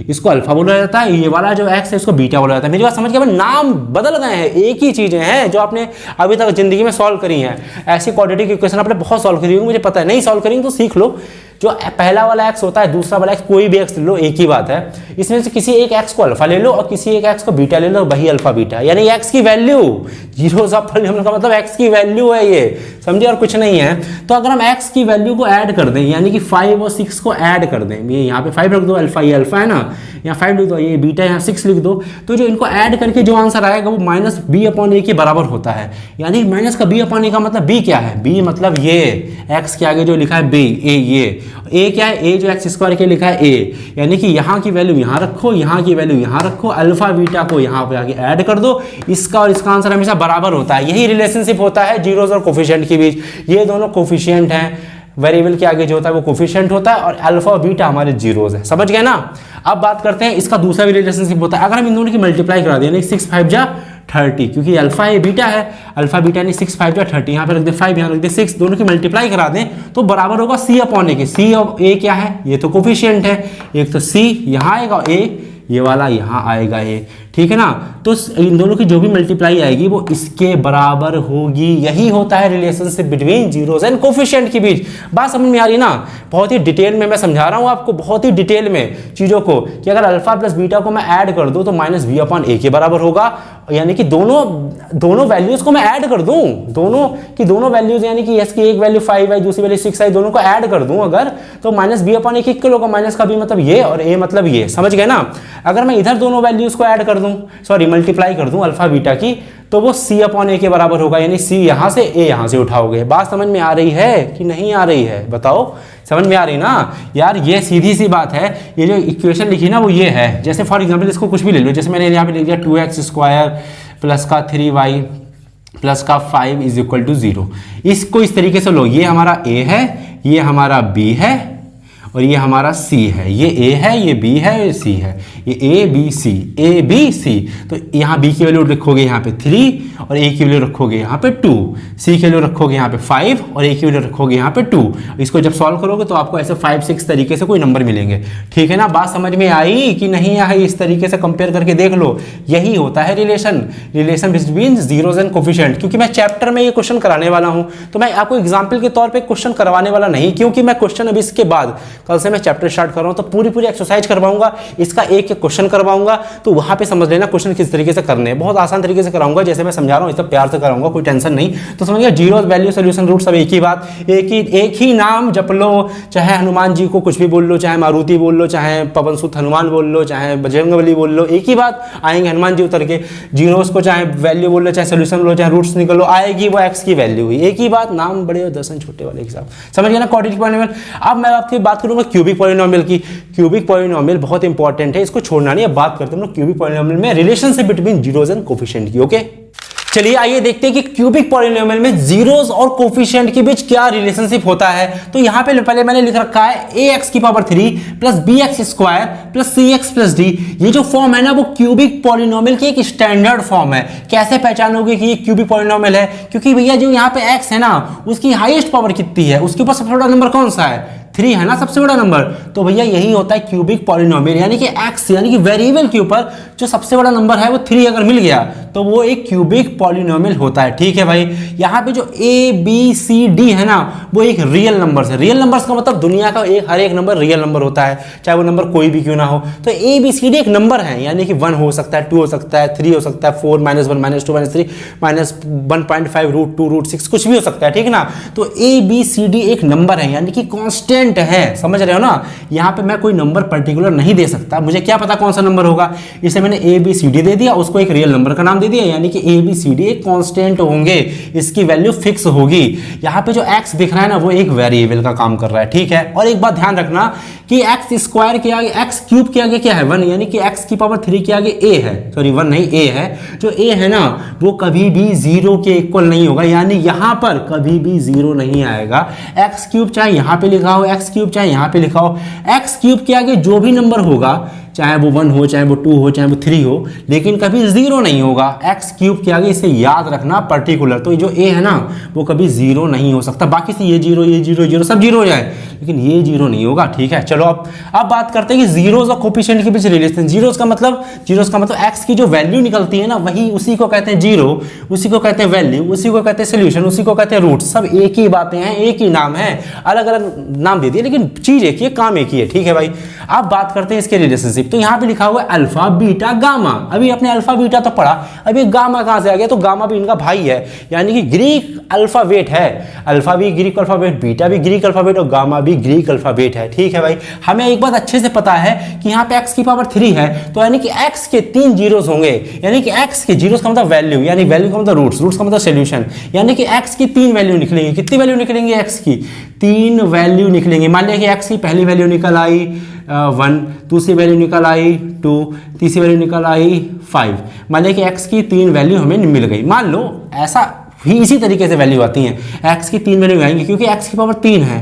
Speaker 1: इसको अल्फा बोला जाता है, ये वाला जो एक्स है इसको बीटा बोला जाता है। मेरी बात समझ के, नाम बदल गए हैं, एक ही चीजें हैं जो आपने अभी तक जिंदगी में सॉल्व करी हैं। ऐसी क्वाड्रेटिक इक्वेशन आपने बहुत सॉल्व करी होगी, मुझे पता है, नहीं सॉल्व करेंगे तो सीख लो। जो पहला वाला एक्स होता है, दूसरा वाला एक्स, कोई भी एक्स ले लो, एक ही बात है। इसमें से किसी एक एक्स को अल्फा ले लो और किसी एक एक्स को बीटा ले लो, वही अल्फा बीटा, यानी एक्स की वैल्यू, जीरोस ऑफ पॉलिनोमियल का मतलब एक्स की वैल्यू है, ये समझे, और कुछ नहीं है। तो अगर हम एक्स की वैल्यू को ऐड कर दें, यानी कि 5 और 6 को ऐड कर दें, ये यहाँ पे 5 रख दो, अल्फा, ये अल्फा है ना, यहाँ 5 लिख दो, ये बीटा, यहाँ 6 लिख दो, तो जो इनको ऐड करके जो आंसर आएगा वो -b/a के बराबर होता है। यानी माइनस का b/a का मतलब b क्या है? b मतलब ये x के आगे जो लिखा है b, ये a क्या है? a जो एक्स स्क्वायर के लिखा है a, यानी कि यहाँ की वैल्यू यहाँ रखो, यहाँ की वैल्यू यहाँ रखो, अल्फा बीटा को यहाँ पे आगे ऐड कर दो, इसका और इसका आंसर हमेशा बराबर होता है। यही रिलेशनशिप होता है जीरोस और कोफिशिएंट के बीच। ये दोनों कोफिशिएंट हैं, वेरिएबल के आगे जो होता है वो कोफिशिएंट होता है, और अल्फा और बीटा हमारे जीरोस है, समझ गए ना। अब बात करते हैं इसका दूसरा भी रिलेशनशिप होता है। अगर हम इन दोनों की मल्टीप्लाई करा दें, 6 5 जा 30, क्योंकि अल्फा है बीटा है, अल्फा बीटा यानी 6 5 जा 30, यहाँ पे रख दे 5, यहाँ रख दे 6, दोनों की मल्टीप्लाई करा दें तो बराबर होगा c/a के। c और a क्या है? ये तो कोफिशिएंट है, एक तो c यहाँ आएगा, a ये वाला यहाँ आएगा ये, ठीक है ना। तो इन दोनों की जो भी मल्टीप्लाई आएगी वो इसके बराबर होगी। यही होता है relationship between zeros and coefficient के बीच। बात समझ में आ रही ना, बहुत ही डिटेल में मैं समझा रहा हूँ आपको, बहुत ही डिटेल में चीज़ों को, कि अगर अल्फा प्लस बीटा को मैं ऐड कर दूँ तो माइनस बी अपॉन ए के बराबर होगा, यानी कि दोनों वैल्यूज को मैं ऐड कर दूं, दोनों वैल्यूज, यानी कि एस की एक वैल्यू 5 आई, दूसरी वैल्यू 6 आई, दोनों को ऐड कर दूं अगर, तो माइनस बी अपॉन ए इक्वल होगा। माइनस का बी मतलब ये और ए मतलब ये, समझ गए ना। अगर मैं इधर दोनों वैल्यूज को ऐड कर दूं, सॉरी मल्टीप्लाई कर दूं अल्फा बीटा की, तो वो सी अपॉन ए के बराबर होगा, यानी सी यहां से ए यहां से उठाओगे। बात समझ में आ रही है कि नहीं आ रही है, बताओ, समझ में आ रही ना यार। ये सीधी सी बात है, ये जो इक्वेशन लिखी ना वो ये है। जैसे फॉर एग्जांपल इसको कुछ भी ले लो, जैसे मैंने यहाँ पे लिख दिया 2x² प्लस का 3y प्लस का 5 इज इक्वल टू 0। इसको इस तरीके से लो, ये हमारा a है, ये हमारा b है और ये हमारा c है। ये a है, ये b है, ये c है, ये a b c। तो यहाँ b की वैल्यू रखोगे यहाँ पे 3 और a की वैल्यू रखोगे यहाँ पे 2, c की वैल्यू रखोगे यहाँ पे 5 और a की वैल्यू रखोगे यहाँ पे 2। इसको जब सॉल्व करोगे तो आपको ऐसे 5 6 तरीके से कोई नंबर मिलेंगे, ठीक है ना। बात समझ में आई कि नहीं आई, इस तरीके से कंपेयर करके देख लो। यही होता है relation between zeros and coefficient. क्योंकि मैं चैप्टर में ये क्वेश्चन कराने वाला हूँ तो मैं आपको एग्जाम्पल के तौर पर क्वेश्चन करवाने वाला नहीं, क्योंकि मैं क्वेश्चन अभी इसके बाद कल से मैं चैप्टर स्टार्ट कर रहा हूं तो पूरी एक्सरसाइज करवाऊंगा, इसका एक क्वेश्चन करवाऊंगा, तो वहां पे समझ लेना क्वेश्चन किस तरीके से करने हैं। बहुत आसान तरीके से कराऊंगा, जैसे मैं समझा रहा हूं इतना प्यार से कराऊंगा, कोई टेंशन नहीं। तो समझिए जीरो वैल्यू सोल्यूशन रूट सब एक ही बात, एक ही नाम जप लो, चाहे हनुमान जी को कुछ भी बोल लो, चाहे मारुति बोल लो, चाहे पवन सुत हनुमान बोल लो, चाहे बजरंगबली बोल लो, एक ही बात आएंगे हनुमान जी उतर के। जीरोस को चाहे वैल्यू बोल लो, चाहे सोल्यूशन बोलो, चाहे रूट्स निकल लो, आएगी वो एक्स की वैल्यू हुई, एक ही बात, नाम बड़े और दर्शन छोटे वाले के साथ, समझ गए ना। Quadratic polynomial. अब मैं आपकी बात करूंगा क्यूबिक पॉलिनोमियल की। क्यूबिक पॉलिनोमियल बहुत इंपॉर्टेंट है, इसको छोड़ना नहीं। अब बात करते हैं क्यूबिक पॉलिनोमियल में relationship between zeros and coefficient की, ओके। चलिए आइए देखते हैं कि क्यूबिक पॉलिनोमियल में जीरोस और कोफिशिएंट के बीच क्या रिलेशनशिप होता है। तो यहां पे पहले मैंने लिख रखा है ax की power 3 plus bx² plus cx plus d। ये जो फॉर्म है ना वो क्यूबिक पॉलिनोमियल की एक स्टैंडर्ड फॉर्म है। कैसे पहचानोगे कि ये क्यूबिक पॉलिनोमियल है? क्योंकि भैया जो यहाँ पे x है ना उसकी हाईएस्ट पावर कितनी है, उसके ऊपर सबसे बड़ा नंबर कौन सा है? 3 है ना सबसे बड़ा नंबर। तो भैया यही होता है क्यूबिक पॉलिनोमियल, यानी कि x यानी कि वेरिएबल के ऊपर जो सबसे बड़ा नंबर है वो 3 अगर मिल गया तो वो एक क्यूबिक पॉलिनोमियल होता है, ठीक है भाई। यहाँ पे जो a b c d है ना वो एक रियल नंबर्स है। रियल नंबर्स का मतलब दुनिया का हर एक नंबर रियल नंबर होता है, चाहे वो नंबर कोई भी क्यों ना हो। तो a b c d एक नंबर है, यानी कि 1 हो सकता है, 2 हो सकता है, 3 हो सकता है, 4 -1 -2 -3 -1.5 √2 √6 कुछ भी हो सकता है, ठीक है ना। तो a b c d एक नंबर है, यानी कि कांस्टेंट है, समझ रहे हो ना। यहाँ पे मैं कोई नंबर पर्टिकुलर नहीं दे सकता, मुझे क्या पता कौन सा नंबर होगा, इसे मैंने a b c d दे दिया, उसको एक रियल नंबर का नाम दे दिया, यानी कि a b c d एक कांस्टेंट होंगे, इसकी वैल्यू फिक्स होगी। यहाँ पे जो x दिख रहा है ना वो एक वेरिएबल का काम कर रहा है, ठीक है। और एक बात ध्यान रखना कि x² के आगे x क्यूब के आगे क्या है 1, यानी कि x की पावर 3 के आगे a है, सॉरी 1 नहीं a है। जो a है ना वो कभी भी 0 के इक्वल नहीं होगा, यानी यहाँ पर कभी भी 0 नहीं आएगा। x क्यूब चाहे यहाँ पे लिखा हो, x क्यूब चाहे यहाँ पे लिखा हो, x क्यूब के आगे जो भी नंबर होगा चाहे वो 1 हो, चाहे वो 2 हो, चाहे वो 3 हो, लेकिन कभी 0 नहीं होगा x क्यूब के आगे। इसे याद रखना पर्टिकुलर। तो जो a है ना वो कभी 0 नहीं हो सकता, बाकी से ये 0 सब 0 हो जाए, लेकिन ये 0 नहीं होगा, ठीक है। चलो अब बात करते हैं कि जीरोस और कोफिशिएंट के बीच रिलेशन। जीरोस का मतलब x की जो वैल्यू निकलती है ना वही, उसी को कहते हैं जीरो, उसी को कहते हैं वैल्यू, उसी को कहते हैं सोल्यूशन, उसी को कहते हैं रूट। सब एक ही बातें हैं, एक ही नाम है, अलग अलग नाम दे दिए लेकिन चीज एक ही है, काम एक ही है, ठीक है भाई। अब बात करते हैं इसके रिलेशनशिप। तो यहाँ पे लिखा हुआ है अल्फा बीटा गामा। अभी अपने अल्फा बीटा तो पढ़ा, अभी गामा कहां से आ गया? तो गामा भी इनका भाई है, यानी कि ग्रीक अल्फाबेट है। अल्फा भी ग्रीक अल्फाबेट, बीटा भी ग्रीक अल्फाबेट और गामा भी ग्रीक अल्फाबेट है, ठीक है भाई। हमें एक बात अच्छे से पता है कि यहाँ पे x की पावर 3 है, तो यानी कि x के 3 जीरोस होंगे, यानी कि x के जीरोस का मतलब वैल्यू, यानी वैल्यू का मतलब रूट्स का मतलब सोल्यूशन, यानी कि x की 3 वैल्यू निकलेंगी। कितनी वैल्यू निकलेंगी? x की 3 वैल्यू निकलेंगी। मान लिया कि x की पहली वैल्यू निकल आई 1, दूसरी वैल्यू निकल आई 2, तीसरी वैल्यू निकल आई 5। मान लिया कि x की 3 वैल्यू हमें मिल गई। मान लो ऐसा ही इसी तरीके से वैल्यू आती हैं, x की 3 वैल्यू आएंगी क्योंकि x की पावर 3 है।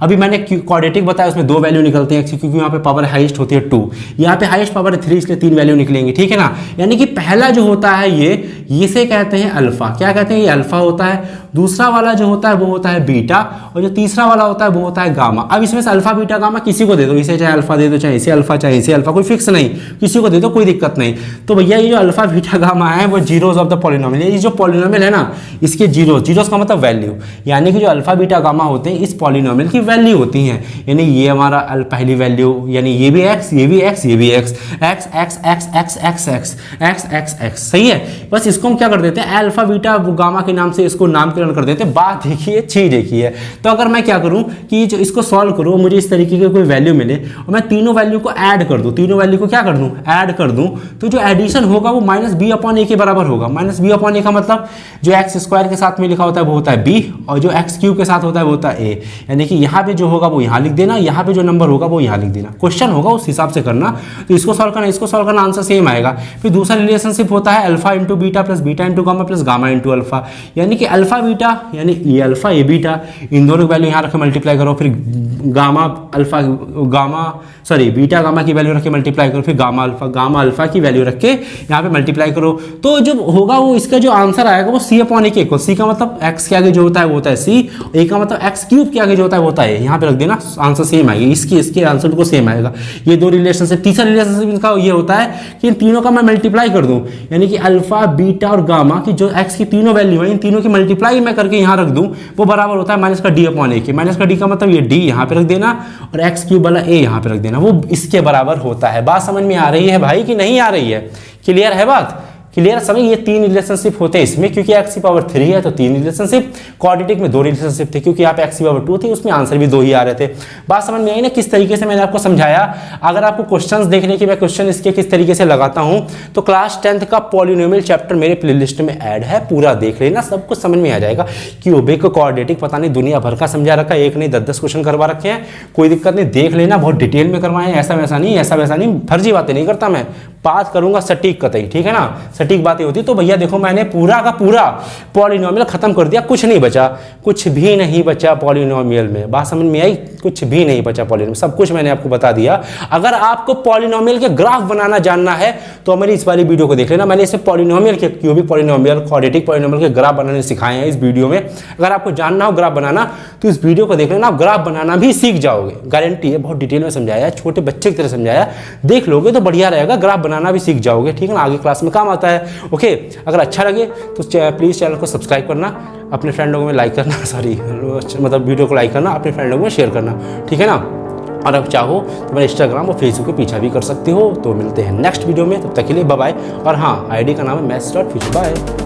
Speaker 1: अभी मैंने क्वाड्रेटिक बताया, उसमें 2 वैल्यू निकलते हैं क्योंकि यहाँ पे पावर हाईएस्ट होती है 2, यहाँ पे हाईएस्ट पावर है 3, इसलिए 3 वैल्यू निकलेंगी, ठीक है ना। यानी कि पहला जो होता है ये इसे कहते हैं अल्फा, क्या कहते हैं, ये अल्फा होता है। दूसरा वाला जो होता है वो होता है बीटा, और जो तीसरा वाला होता है वो होता है गामा। अब इसमें से अल्फा बीटा गामा किसी को दे दो, इसे चाहे अल्फा दे दो, चाहे इसे अल्फा, चाहे इसे अल्फा, कोई फिक्स नहीं, किसी को दे दो, कोई दिक्कत नहीं। तो भैया ये जो अल्फा बीटा गामा है वो जीरोस ऑफ द पॉलिनोमियल, ये जो पॉलिनोमियल है ना इसके जीरोस का मतलब वैल्यू, यानी कि जो अल्फा बीटा गामा होते हैं इस पॉलिनोमियल की वैल्यू होती हैं। यानी ये हमारा पहली वैल्यू, यानी ये भी एक्स, ये भी एक्स, ये भी x, x x x x x x x x x, सही है। बस इसको हम क्या कर देते हैं, अल्फा बीटा गामा के नाम से इसको नामकरण कर देते हैं। बात देखिए, चीज देखिए। तो अगर मैं क्या करूं कि जो इसको सॉल्व करूं, मुझे इस तरीके की कोई वैल्यू मिले और मैं तीनों वैल्यू को ऐड कर दूं, तीनों वैल्यू को क्या कर दूं, ऐड कर दूं, तो जो एडिशन होगा वो -b/a के बराबर होगा। -b/a का मतलब जो एक्स स्क्वायर के साथ में लिखा होता है वो होता है b, और जो एक्स क्यूब के साथ होता है वो होता है a। यानी कि यहाँ पे जो होगा वो यहाँ लिख देना, यहाँ पे जो नंबर होगा वो यहाँ लिख देना। क्वेश्चन होगा उस हिसाब से करना। तो इसको सॉल्व करना, इसको सॉल्व करना, आंसर सेम आएगा। फिर दूसरा रिलेशनशिप होता है alpha into beta plus beta into gamma plus gamma into alpha, यानी कि अल्फा बीटा, यानी ये अल्फा ये बीटा, इन दोनों की वैल्यू यहाँ रखे मल्टीप्लाई करो, फिर gamma alpha gamma sorry beta gamma की वैल्यू रख के मल्टीप्लाई करो, फिर गामा अल्फा की वैल्यू रख के यहाँ पे मल्टीप्लाई करो। तो जो होगा वो इसका जो आंसर आएगा वो c/a के इक्वल, c का मतलब x के आगे जो होता है वो होता है c, a का मतलब x क्यूब के आगे जो होता है वो होता है, यहाँ पे रख देना, आंसर सेम आएगा, इसके आंसर को सेम आएगा। ये दो रिलेशनशिप। तीसरा रिलेशनशिप इनका ये होता है कि इन तीनों का मैं मल्टीप्लाई कर दूं, यानी कि अल्फा बीटा और गामा की जो x की तीनों वैल्यू है इन तीनों की मल्टीप्लाई मैं करके यहाँ रख दूं, वो बराबर होता है -d/a के। -d का मतलब ये d यहाँ पे रख देना और x क्यूब वाला a यहाँ पे रख देना, वो इसके बराबर होता है। बात समझ में आ रही है भाई कि नहीं आ रही है? क्लियर है बात? क्लियर समझ? ये 3 रिलेशनशिप होते हैं इसमें, क्योंकि x की पावर 3 है तो 3 रिलेशनशिप। क्वाड्रेटिक में 2 रिलेशनशिप थे, क्योंकि यहाँ पे x की पावर 2 थी, उसमें आंसर भी 2 ही आ रहे थे। बात समझ में आई ना किस तरीके से मैंने आपको समझाया? अगर आपको क्वेश्चंस देखने की, मैं क्वेश्चन इसके किस तरीके से लगाता हूँ, तो क्लास 10th का पॉलिनोमियल चैप्टर मेरे प्लेलिस्ट में ऐड है, पूरा देख लेना, सब कुछ समझ में आ जाएगा। क्यूबिक क्वाड्रेटिक पता नहीं दुनिया भर का समझा रखा है, एक नहीं 10-10 क्वेश्चन करवा रखे हैं, कोई दिक्कत नहीं, देख लेना, बहुत डिटेल में करवाए, ऐसा वैसा नहीं, ऐसा वैसा नहीं, फर्जी बातें नहीं करता मैं, बात करूंगा सटीक कतई, ठीक है ना, सटीक बातें होती। तो भैया देखो मैंने पूरा का पूरा पॉलिनोमियल खत्म कर दिया, कुछ नहीं बचा, कुछ भी नहीं बचा पॉलिनोमियल में। बात समझ में आई? कुछ भी नहीं बचा पॉलिनोमियल, सब कुछ मैंने आपको बता दिया। अगर आपको पॉलिनोमियल के ग्राफ बनाना जानना है तो मेरी इस वाली वीडियो को देख लेना, मैंने इसमें पॉलिनोमियल के, क्यूबिक पॉलिनोमियल, क्वाड्रेटिक पॉलिनोमियल के ग्राफ बनाने सिखाए हैं इस वीडियो में। अगर आपको जानना हो ग्राफ बनाना तो इस वीडियो को देख लेना, आप ग्राफ बनाना भी सीख जाओगे, गारंटी है। बहुत डिटेल में समझाया है, छोटे बच्चे की तरह समझाया, देख लोगे तो बढ़िया रहेगा, ग्राफ बनाना भी सीख जाओगे, ठीक है ना, आगे क्लास में काम आता है। ओके, अगर अच्छा लगे तो प्लीज़ चैनल को सब्सक्राइब करना, अपने फ्रेंड लोगों में लाइक करना, सॉरी मतलब वीडियो को लाइक करना, अपने फ्रेंड लोगों में शेयर करना, ठीक है ना। और अब चाहो तो मेरे इंस्टाग्राम और फेसबुक के पीछा भी कर सकते हो। तो मिलते हैं नेक्स्ट वीडियो में, तब तक के लिए बाय बाय। और हाँ, आईडी का नाम है maths.future। बाय।